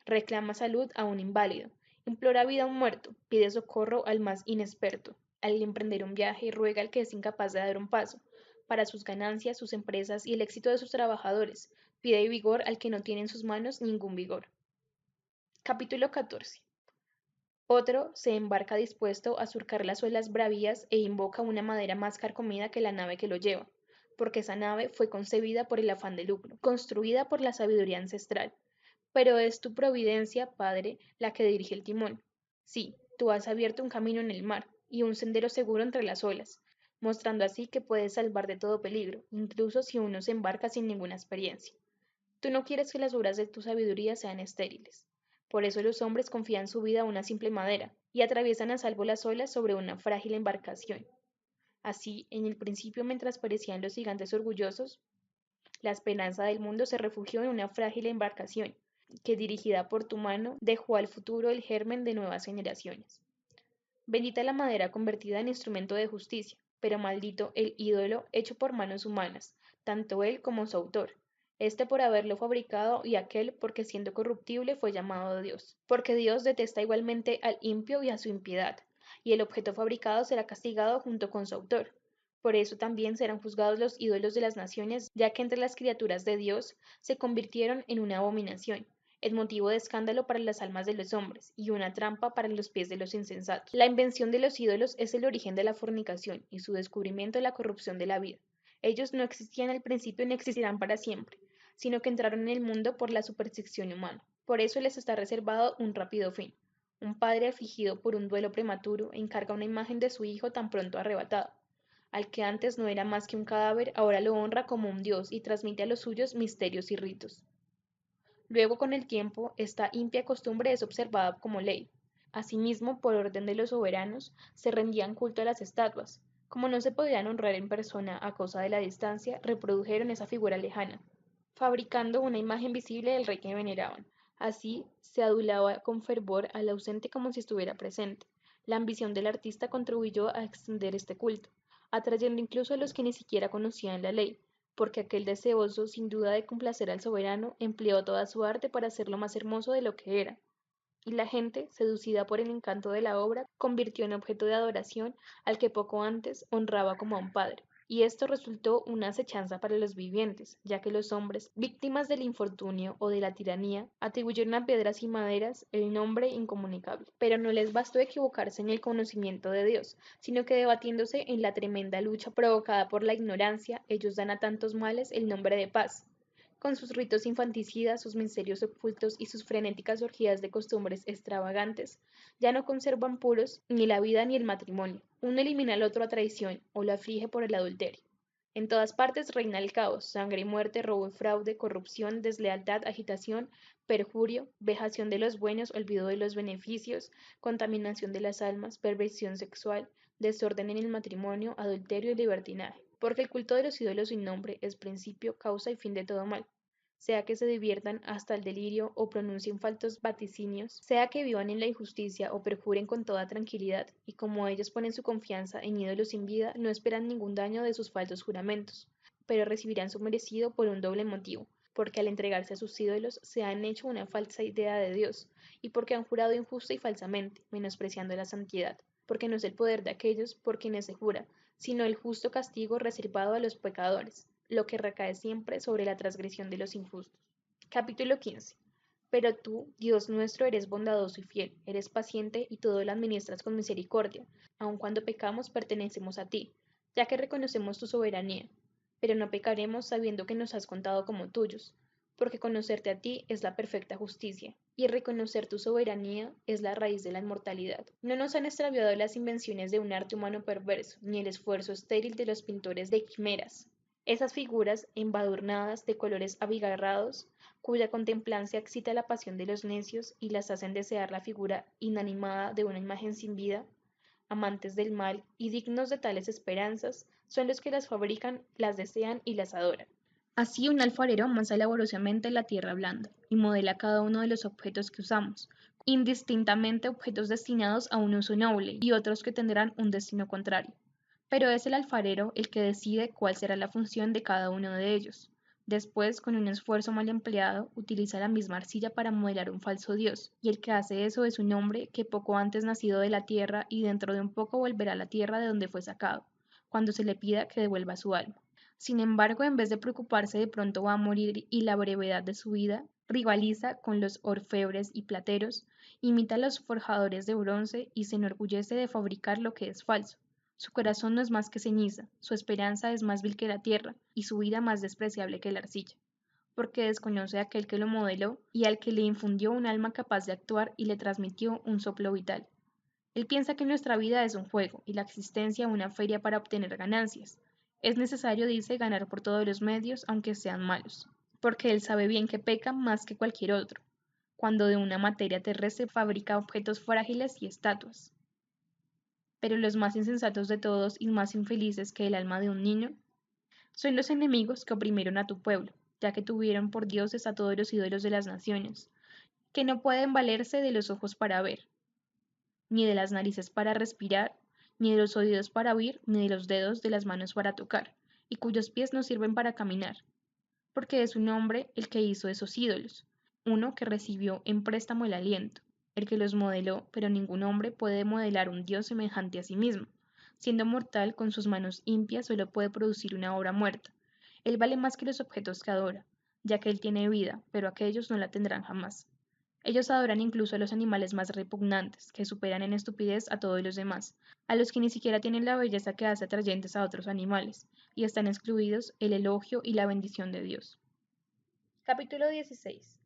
Reclama salud a un inválido, implora vida a un muerto, pide socorro al más inexperto. Al emprender un viaje, ruega al que es incapaz de dar un paso, para sus ganancias, sus empresas y el éxito de sus trabajadores. Pide vigor al que no tiene en sus manos ningún vigor. Capítulo 14. Otro se embarca dispuesto a surcar las olas bravías e invoca una madera más carcomida que la nave que lo lleva, porque esa nave fue concebida por el afán de lucro, construida por la sabiduría ancestral. Pero es tu providencia, Padre, la que dirige el timón. Sí, tú has abierto un camino en el mar y un sendero seguro entre las olas, mostrando así que puedes salvar de todo peligro, incluso si uno se embarca sin ninguna experiencia. Tú no quieres que las obras de tu sabiduría sean estériles. Por eso los hombres confían su vida a una simple madera y atraviesan a salvo las olas sobre una frágil embarcación. Así, en el principio, mientras parecían los gigantes orgullosos, la esperanza del mundo se refugió en una frágil embarcación que, dirigida por tu mano, dejó al futuro el germen de nuevas generaciones. Bendita la madera convertida en instrumento de justicia, pero maldito el ídolo hecho por manos humanas, tanto él como su autor. este por haberlo fabricado y aquel porque siendo corruptible fue llamado Dios. Porque Dios detesta igualmente al impío y a su impiedad, y el objeto fabricado será castigado junto con su autor. Por eso también serán juzgados los ídolos de las naciones, ya que entre las criaturas de Dios se convirtieron en una abominación, el motivo de escándalo para las almas de los hombres y una trampa para los pies de los insensatos. La invención de los ídolos es el origen de la fornicación y su descubrimiento la corrupción de la vida. Ellos no existían al principio ni existirán para siempre, sino que entraron en el mundo por la superstición humana. Por eso les está reservado un rápido fin. Un padre afligido por un duelo prematuro encarga una imagen de su hijo tan pronto arrebatado. Al que antes no era más que un cadáver, ahora lo honra como un dios y transmite a los suyos misterios y ritos. Luego, con el tiempo, esta impia costumbre es observada como ley. Asimismo, por orden de los soberanos, se rendían culto a las estatuas. Como no se podían honrar en persona a causa de la distancia, reprodujeron esa figura lejana, fabricando una imagen visible del rey que veneraban. Así, se adulaba con fervor al ausente como si estuviera presente. La ambición del artista contribuyó a extender este culto, atrayendo incluso a los que ni siquiera conocían la ley, porque aquel deseoso, sin duda de complacer al soberano, empleó toda su arte para hacerlo más hermoso de lo que era. Y la gente, seducida por el encanto de la obra, convirtió en objeto de adoración al que poco antes honraba como a un padre. Y esto resultó una acechanza para los vivientes, ya que los hombres, víctimas del infortunio o de la tiranía, atribuyeron a piedras y maderas el nombre incomunicable. Pero no les bastó equivocarse en el conocimiento de Dios, sino que debatiéndose en la tremenda lucha provocada por la ignorancia, ellos dan a tantos males el nombre de paz, con sus ritos infanticidas, sus misterios ocultos y sus frenéticas orgías de costumbres extravagantes, ya no conservan puros ni la vida ni el matrimonio. Uno elimina al otro a traición o lo aflige por el adulterio. En todas partes reina el caos, sangre y muerte, robo y fraude, corrupción, deslealtad, agitación, perjurio, vejación de los buenos, olvido de los beneficios, contaminación de las almas, perversión sexual, desorden en el matrimonio, adulterio y libertinaje. Porque el culto de los ídolos sin nombre es principio, causa y fin de todo mal, sea que se diviertan hasta el delirio o pronuncien falsos vaticinios, sea que vivan en la injusticia o perjuren con toda tranquilidad, y como ellos ponen su confianza en ídolos sin vida, no esperan ningún daño de sus falsos juramentos, pero recibirán su merecido por un doble motivo, porque al entregarse a sus ídolos se han hecho una falsa idea de Dios, y porque han jurado injusta y falsamente, menospreciando la santidad, porque no es el poder de aquellos por quienes se jura, sino el justo castigo reservado a los pecadores, lo que recae siempre sobre la transgresión de los injustos. Capítulo 15. Pero tú, Dios nuestro, eres bondadoso y fiel, eres paciente y todo lo administras con misericordia. Aun cuando pecamos, pertenecemos a ti, ya que reconocemos tu soberanía. Pero no pecaremos sabiendo que nos has contado como tuyos, porque conocerte a ti es la perfecta justicia, y reconocer tu soberanía es la raíz de la inmortalidad. No nos han extraviado las invenciones de un arte humano perverso, ni el esfuerzo estéril de los pintores de quimeras. Esas figuras embadurnadas de colores abigarrados, cuya contemplancia excita la pasión de los necios y las hacen desear la figura inanimada de una imagen sin vida, amantes del mal y dignos de tales esperanzas, son los que las fabrican, las desean y las adoran. Así un alfarero amasa laboriosamente la tierra blanda y modela cada uno de los objetos que usamos, indistintamente objetos destinados a un uso noble y otros que tendrán un destino contrario. Pero es el alfarero el que decide cuál será la función de cada uno de ellos. Después, con un esfuerzo mal empleado, utiliza la misma arcilla para modelar un falso dios, y el que hace eso es un hombre que poco antes nacido de la tierra y dentro de un poco volverá a la tierra de donde fue sacado, cuando se le pida que devuelva su alma. Sin embargo, en vez de preocuparse de pronto va a morir y la brevedad de su vida, rivaliza con los orfebres y plateros, imita a los forjadores de bronce y se enorgullece de fabricar lo que es falso. Su corazón no es más que ceniza, su esperanza es más vil que la tierra, y su vida más despreciable que la arcilla, porque desconoce a aquel que lo modeló y al que le infundió un alma capaz de actuar y le transmitió un soplo vital. Él piensa que nuestra vida es un juego y la existencia una feria para obtener ganancias. Es necesario, dice, ganar por todos los medios, aunque sean malos, porque él sabe bien que peca más que cualquier otro, cuando de una materia terrestre fabrica objetos frágiles y estatuas. Pero los más insensatos de todos y más infelices que el alma de un niño son los enemigos que oprimieron a tu pueblo, ya que tuvieron por dioses a todos los ídolos de las naciones, que no pueden valerse de los ojos para ver, ni de las narices para respirar, ni de los oídos para oír, ni de los dedos de las manos para tocar, y cuyos pies no sirven para caminar. porque es un hombre el que hizo esos ídolos, uno que recibió en préstamo el aliento, el que los modeló, pero ningún hombre puede modelar un Dios semejante a sí mismo. Siendo mortal, con sus manos impias solo puede producir una obra muerta. Él vale más que los objetos que adora, ya que él tiene vida, pero aquellos no la tendrán jamás. Ellos adoran incluso a los animales más repugnantes, que superan en estupidez a todos los demás, a los que ni siquiera tienen la belleza que hace atrayentes a otros animales, y están excluidos el elogio y la bendición de Dios. Capítulo 16.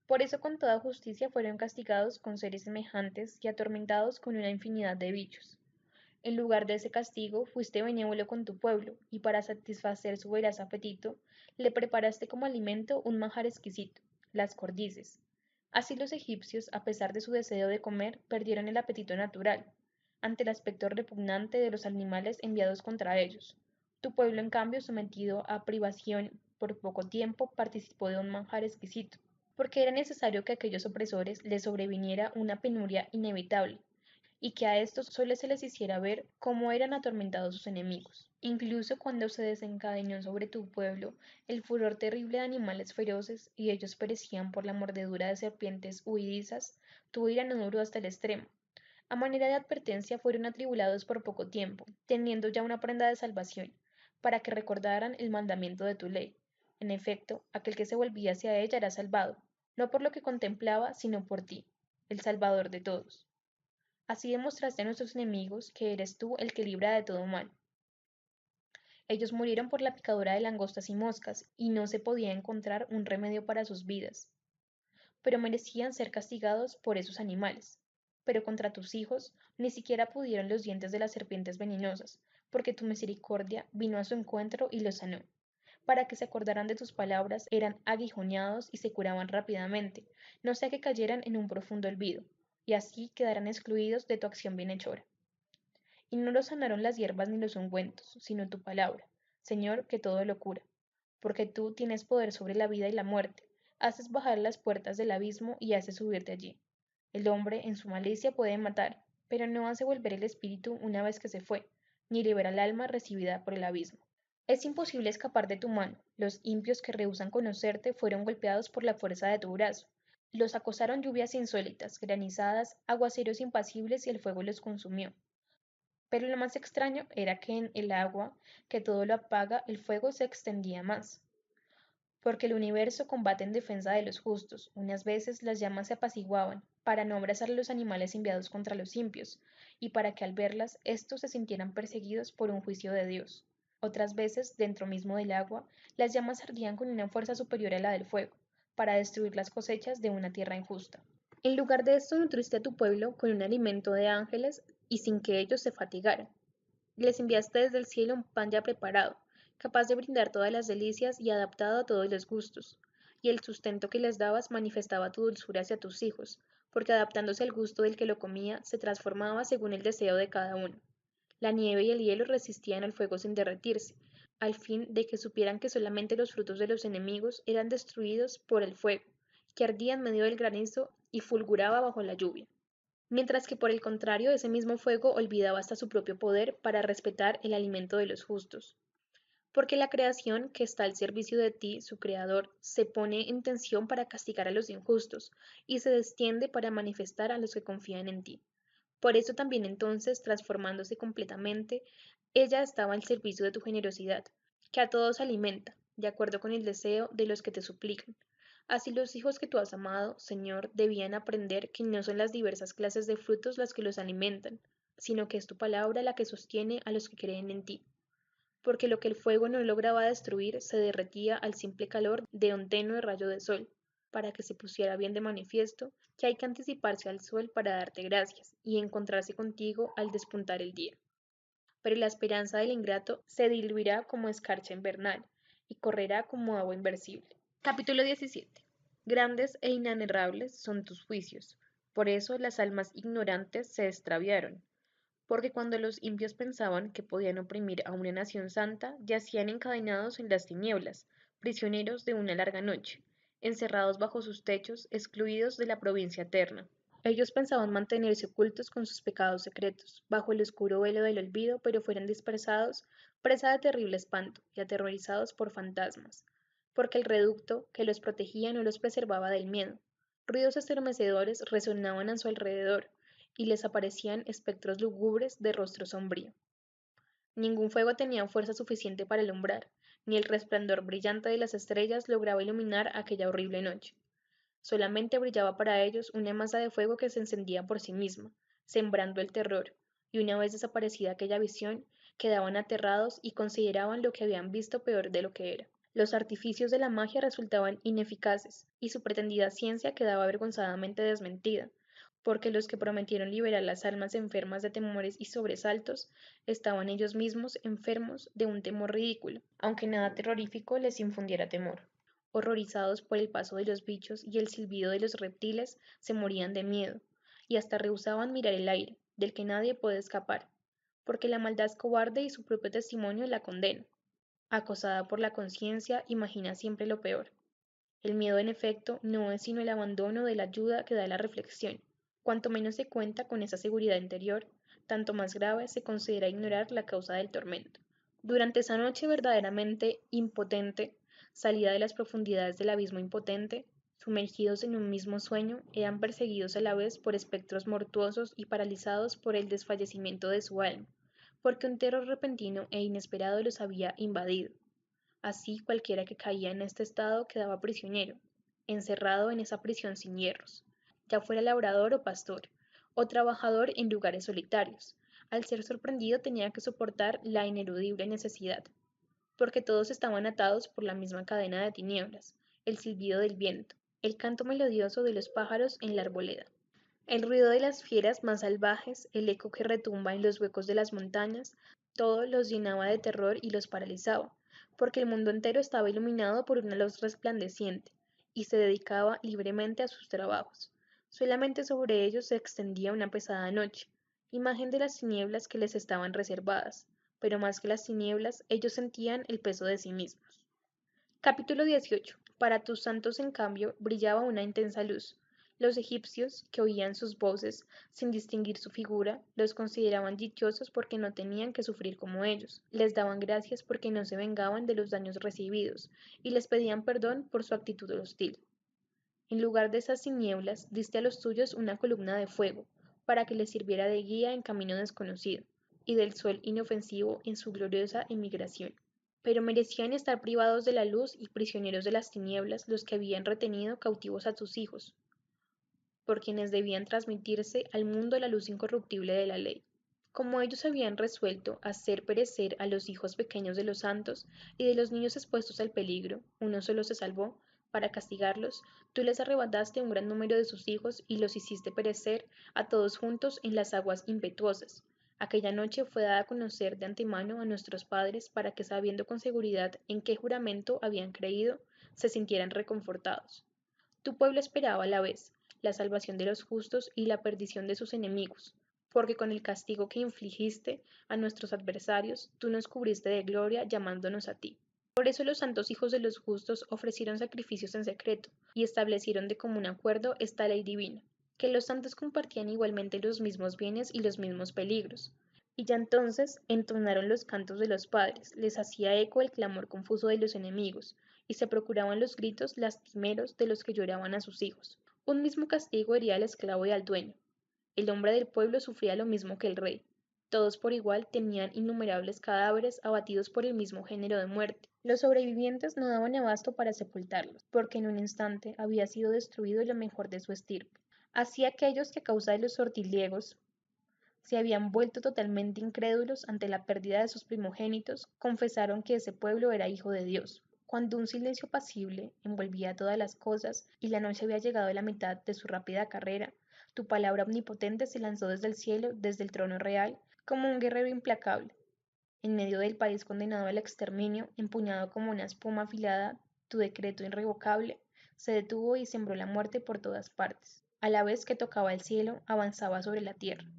Por eso con toda justicia fueron castigados con seres semejantes y atormentados con una infinidad de bichos. En lugar de ese castigo, fuiste benévolo con tu pueblo, y para satisfacer su voraz apetito, le preparaste como alimento un manjar exquisito, las cordices. Así los egipcios, a pesar de su deseo de comer, perdieron el apetito natural, ante el aspecto repugnante de los animales enviados contra ellos. Tu pueblo, en cambio, sometido a privación por poco tiempo, participó de un manjar exquisito, porque era necesario que a aquellos opresores les sobreviniera una penuria inevitable, y que a estos solo se les hiciera ver cómo eran atormentados sus enemigos. Incluso cuando se desencadenó sobre tu pueblo el furor terrible de animales feroces y ellos perecían por la mordedura de serpientes huidizas, tu ira no duró hasta el extremo. A manera de advertencia fueron atribulados por poco tiempo, teniendo ya una prenda de salvación, para que recordaran el mandamiento de tu ley. En efecto, aquel que se volvía hacia ella era salvado, no por lo que contemplaba, sino por ti, el Salvador de todos. Así demostraste a nuestros enemigos que eres tú el que libra de todo mal. Ellos murieron por la picadura de langostas y moscas, y no se podía encontrar un remedio para sus vidas. Pero merecían ser castigados por esos animales. Pero contra tus hijos ni siquiera pudieron los dientes de las serpientes venenosas, porque tu misericordia vino a su encuentro y los sanó. Para que se acordaran de tus palabras, eran aguijoneados y se curaban rápidamente, no sea que cayeran en un profundo olvido, y así quedarán excluidos de tu acción bienhechora. Y no los sanaron las hierbas ni los ungüentos, sino tu palabra, Señor, que todo lo cura, porque tú tienes poder sobre la vida y la muerte, haces bajar las puertas del abismo y haces subir de allí. El hombre en su malicia puede matar, pero no hace volver el espíritu una vez que se fue, ni libera el alma recibida por el abismo. Es imposible escapar de tu mano. Los impios que rehúsan conocerte fueron golpeados por la fuerza de tu brazo. Los acosaron lluvias insólitas, granizadas, aguaceros impasibles y el fuego los consumió. Pero lo más extraño era que en el agua, que todo lo apaga, el fuego se extendía más. Porque el universo combate en defensa de los justos. Unas veces las llamas se apaciguaban, para no abrazar a los animales enviados contra los impios, y para que al verlas éstos se sintieran perseguidos por un juicio de Dios. Otras veces, dentro mismo del agua, las llamas ardían con una fuerza superior a la del fuego, para destruir las cosechas de una tierra injusta. En lugar de esto, nutriste a tu pueblo con un alimento de ángeles y sin que ellos se fatigaran. Les enviaste desde el cielo un pan ya preparado, capaz de brindar todas las delicias y adaptado a todos los gustos. Y el sustento que les dabas manifestaba tu dulzura hacia tus hijos, porque adaptándose al gusto del que lo comía, se transformaba según el deseo de cada uno. La nieve y el hielo resistían al fuego sin derretirse, al fin de que supieran que solamente los frutos de los enemigos eran destruidos por el fuego, que ardía en medio del granizo y fulguraba bajo la lluvia. Mientras que por el contrario ese mismo fuego olvidaba hasta su propio poder para respetar el alimento de los justos. Porque la creación que está al servicio de ti, su creador, se pone en tensión para castigar a los injustos y se destiende para manifestar a los que confían en ti. Por eso también entonces, transformándose completamente, ella estaba al servicio de tu generosidad, que a todos alimenta, de acuerdo con el deseo de los que te suplican. Así los hijos que tú has amado, Señor, debían aprender que no son las diversas clases de frutos las que los alimentan, sino que es tu palabra la que sostiene a los que creen en ti. Porque lo que el fuego no lograba destruir se derretía al simple calor de un tenue rayo de sol, para que se pusiera bien de manifiesto que hay que anticiparse al sol para darte gracias y encontrarse contigo al despuntar el día. Pero la esperanza del ingrato se diluirá como escarcha invernal y correrá como agua inversible. Capítulo 17. Grandes e inanerrables son tus juicios, por eso las almas ignorantes se extraviaron, porque cuando los impios pensaban que podían oprimir a una nación santa, yacían encadenados en las tinieblas, prisioneros de una larga noche, encerrados bajo sus techos, excluidos de la provincia eterna. Ellos pensaban mantenerse ocultos con sus pecados secretos, bajo el oscuro velo del olvido, pero fueron dispersados, presa de terrible espanto y aterrorizados por fantasmas. porque el reducto que los protegía no los preservaba del miedo. Ruidos estremecedores resonaban a su alrededor, y les aparecían espectros lúgubres de rostro sombrío. Ningún fuego tenía fuerza suficiente para alumbrar, ni el resplandor brillante de las estrellas lograba iluminar aquella horrible noche. Solamente brillaba para ellos una masa de fuego que se encendía por sí misma, sembrando el terror, y una vez desaparecida aquella visión, quedaban aterrados y consideraban lo que habían visto peor de lo que era. Los artificios de la magia resultaban ineficaces, y su pretendida ciencia quedaba avergonzadamente desmentida, porque los que prometieron liberar las almas enfermas de temores y sobresaltos estaban ellos mismos enfermos de un temor ridículo, aunque nada terrorífico les infundiera temor. Horrorizados por el paso de los bichos y el silbido de los reptiles, se morían de miedo, y hasta rehusaban mirar el aire, del que nadie puede escapar, porque la maldad es cobarde y su propio testimonio la condena. Acosada por la conciencia, imagina siempre lo peor. El miedo, en efecto, no es sino el abandono de la ayuda que da la reflexión. Cuanto menos se cuenta con esa seguridad interior, tanto más grave se considera ignorar la causa del tormento. Durante esa noche verdaderamente impotente, salida de las profundidades del abismo impotente, sumergidos en un mismo sueño, eran perseguidos a la vez por espectros mortuosos y paralizados por el desfallecimiento de su alma, porque un terror repentino e inesperado los había invadido. Así cualquiera que caía en este estado quedaba prisionero, encerrado en esa prisión sin hierros, ya fuera labrador o pastor, o trabajador en lugares solitarios. Al ser sorprendido tenía que soportar la ineludible necesidad, porque todos estaban atados por la misma cadena de tinieblas, el silbido del viento, el canto melodioso de los pájaros en la arboleda, el ruido de las fieras más salvajes, el eco que retumba en los huecos de las montañas, todo los llenaba de terror y los paralizaba, porque el mundo entero estaba iluminado por una luz resplandeciente, y se dedicaba libremente a sus trabajos. Solamente sobre ellos se extendía una pesada noche, imagen de las tinieblas que les estaban reservadas, pero más que las tinieblas, ellos sentían el peso de sí mismos. Capítulo 18. Para tus santos, en cambio, brillaba una intensa luz. Los egipcios, que oían sus voces sin distinguir su figura, los consideraban dichosos porque no tenían que sufrir como ellos, les daban gracias porque no se vengaban de los daños recibidos, y les pedían perdón por su actitud hostil. En lugar de esas tinieblas, diste a los tuyos una columna de fuego, para que les sirviera de guía en camino desconocido, y del sol inofensivo en su gloriosa emigración. Pero merecían estar privados de la luz y prisioneros de las tinieblas los que habían retenido cautivos a tus hijos, por quienes debían transmitirse al mundo la luz incorruptible de la ley. Como ellos habían resuelto hacer perecer a los hijos pequeños de los santos y de los niños expuestos al peligro, uno solo se salvó. Para castigarlos, tú les arrebataste un gran número de sus hijos y los hiciste perecer a todos juntos en las aguas impetuosas. Aquella noche fue dada a conocer de antemano a nuestros padres para que, sabiendo con seguridad en qué juramento habían creído, se sintieran reconfortados. Tu pueblo esperaba a la vez la salvación de los justos y la perdición de sus enemigos, porque con el castigo que infligiste a nuestros adversarios, tú nos cubriste de gloria llamándonos a ti. Por eso los santos hijos de los justos ofrecieron sacrificios en secreto y establecieron de común acuerdo esta ley divina, que los santos compartían igualmente los mismos bienes y los mismos peligros. Y ya entonces entonaron los cantos de los padres, les hacía eco el clamor confuso de los enemigos, y se procuraban los gritos lastimeros de los que lloraban a sus hijos. Un mismo castigo hería al esclavo y al dueño. El hombre del pueblo sufría lo mismo que el rey. Todos por igual tenían innumerables cadáveres abatidos por el mismo género de muerte. Los sobrevivientes no daban abasto para sepultarlos, porque en un instante había sido destruido lo mejor de su estirpe. Así aquellos que a causa de los sortilegos se habían vuelto totalmente incrédulos ante la pérdida de sus primogénitos, confesaron que ese pueblo era hijo de Dios. Cuando un silencio apacible envolvía todas las cosas y la noche había llegado a la mitad de su rápida carrera, tu palabra omnipotente se lanzó desde el cielo, desde el trono real, como un guerrero implacable. En medio del país condenado al exterminio, empuñado como una espuma afilada, tu decreto irrevocable se detuvo y sembró la muerte por todas partes. A la vez que tocaba el cielo, avanzaba sobre la tierra.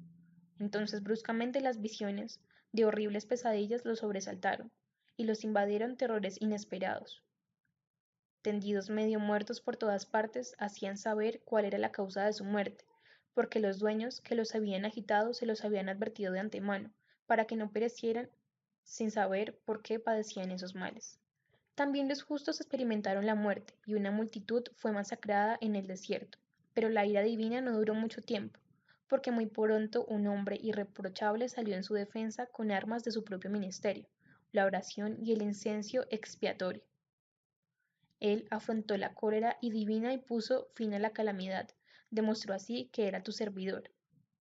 Entonces bruscamente las visiones de horribles pesadillas los sobresaltaron y los invadieron terrores inesperados. Tendidos medio muertos por todas partes, hacían saber cuál era la causa de su muerte, porque los dueños que los habían agitado se los habían advertido de antemano, para que no perecieran sin saber por qué padecían esos males. También los justos experimentaron la muerte, y una multitud fue masacrada en el desierto. Pero la ira divina no duró mucho tiempo, porque muy pronto un hombre irreprochable salió en su defensa con armas de su propio ministerio, la oración y el incienso expiatorio. Él afrontó la cólera y divina y puso fin a la calamidad. Demostró así que era tu servidor.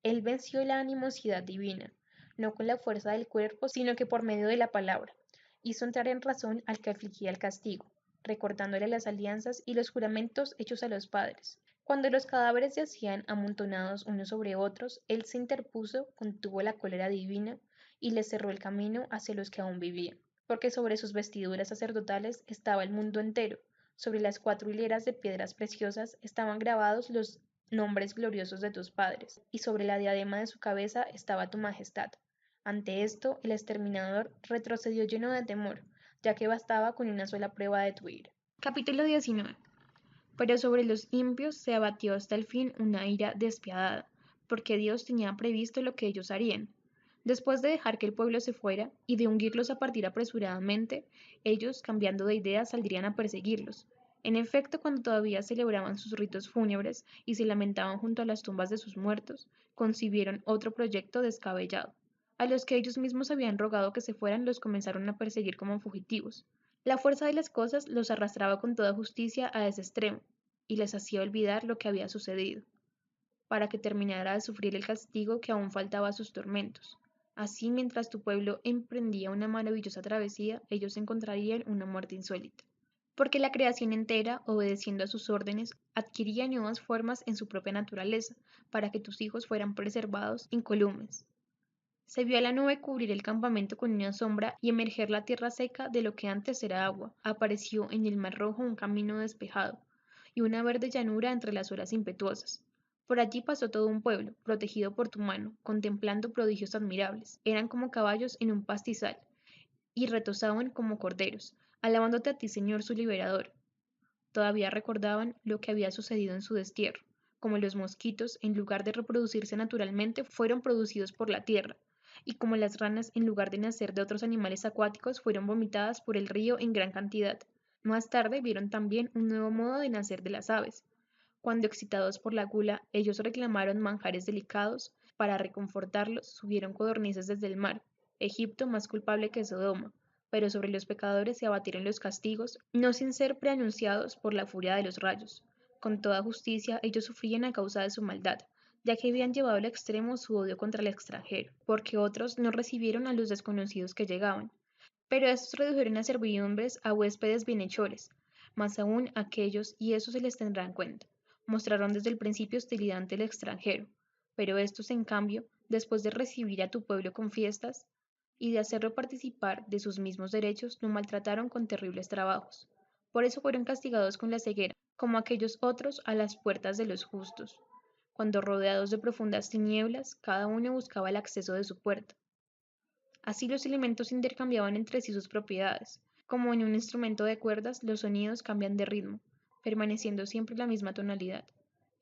Él venció la animosidad divina, no con la fuerza del cuerpo, sino que por medio de la palabra. Hizo entrar en razón al que afligía el castigo, recordándole las alianzas y los juramentos hechos a los padres. Cuando los cadáveres yacían amontonados unos sobre otros, él se interpuso, contuvo la cólera divina y les cerró el camino hacia los que aún vivían, porque sobre sus vestiduras sacerdotales estaba el mundo entero. Sobre las 4 hileras de piedras preciosas estaban grabados los nombres gloriosos de tus padres, y sobre la diadema de su cabeza estaba tu majestad. Ante esto, el exterminador retrocedió lleno de temor, ya que bastaba con una sola prueba de tu ira. Capítulo 19. Pero sobre los impios se abatió hasta el fin una ira despiadada, porque Dios tenía previsto lo que ellos harían. Después de dejar que el pueblo se fuera y de ungirlos a partir apresuradamente, ellos, cambiando de idea, saldrían a perseguirlos. En efecto, cuando todavía celebraban sus ritos fúnebres y se lamentaban junto a las tumbas de sus muertos, concibieron otro proyecto descabellado. A los que ellos mismos habían rogado que se fueran los comenzaron a perseguir como fugitivos. La fuerza de las cosas los arrastraba con toda justicia a ese extremo, y les hacía olvidar lo que había sucedido, para que terminara de sufrir el castigo que aún faltaba a sus tormentos. Así, mientras tu pueblo emprendía una maravillosa travesía, ellos encontrarían una muerte insólita. Porque la creación entera, obedeciendo a sus órdenes, adquiría nuevas formas en su propia naturaleza, para que tus hijos fueran preservados incolumes. Se vio a la nube cubrir el campamento con una sombra y emerger la tierra seca de lo que antes era agua. Apareció en el mar rojo un camino despejado y una verde llanura entre las olas impetuosas. Por allí pasó todo un pueblo, protegido por tu mano, contemplando prodigios admirables. Eran como caballos en un pastizal y retozaban como corderos, alabándote a ti, Señor, su liberador. Todavía recordaban lo que había sucedido en su destierro, como los mosquitos, en lugar de reproducirse naturalmente, fueron producidos por la tierra, y como las ranas, en lugar de nacer de otros animales acuáticos, fueron vomitadas por el río en gran cantidad. Más tarde vieron también un nuevo modo de nacer de las aves. Cuando excitados por la gula, ellos reclamaron manjares delicados, para reconfortarlos subieron codornices desde el mar, Egipto más culpable que Sodoma, pero sobre los pecadores se abatieron los castigos, no sin ser preanunciados por la furia de los rayos. Con toda justicia ellos sufrían a causa de su maldad, ya que habían llevado al extremo su odio contra el extranjero, porque otros no recibieron a los desconocidos que llegaban. Pero estos redujeron a servidumbres a huéspedes bienhechores, más aún aquellos, y eso se les tendrá en cuenta. Mostraron desde el principio hostilidad ante el extranjero, pero estos, en cambio, después de recibir a tu pueblo con fiestas y de hacerlo participar de sus mismos derechos, lo maltrataron con terribles trabajos. Por eso fueron castigados con la ceguera, como aquellos otros a las puertas de los justos, cuando rodeados de profundas tinieblas, cada uno buscaba el acceso de su puerta. Así los elementos intercambiaban entre sí sus propiedades. Como en un instrumento de cuerdas, los sonidos cambian de ritmo, permaneciendo siempre la misma tonalidad.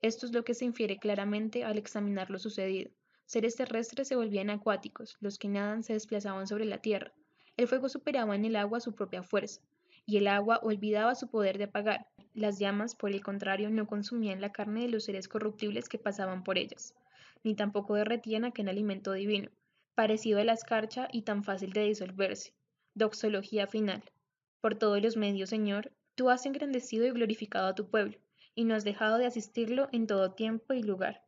Esto es lo que se infiere claramente al examinar lo sucedido. Seres terrestres se volvían acuáticos, los que nadan se desplazaban sobre la tierra. El fuego superaba en el agua su propia fuerza, y el agua olvidaba su poder de apagar. Las llamas, por el contrario, no consumían la carne de los seres corruptibles que pasaban por ellas, ni tampoco derretían aquel alimento divino parecido a la escarcha y tan fácil de disolverse. Doxología final. Por todos los medios, Señor, tú has engrandecido y glorificado a tu pueblo, y no has dejado de asistirlo en todo tiempo y lugar.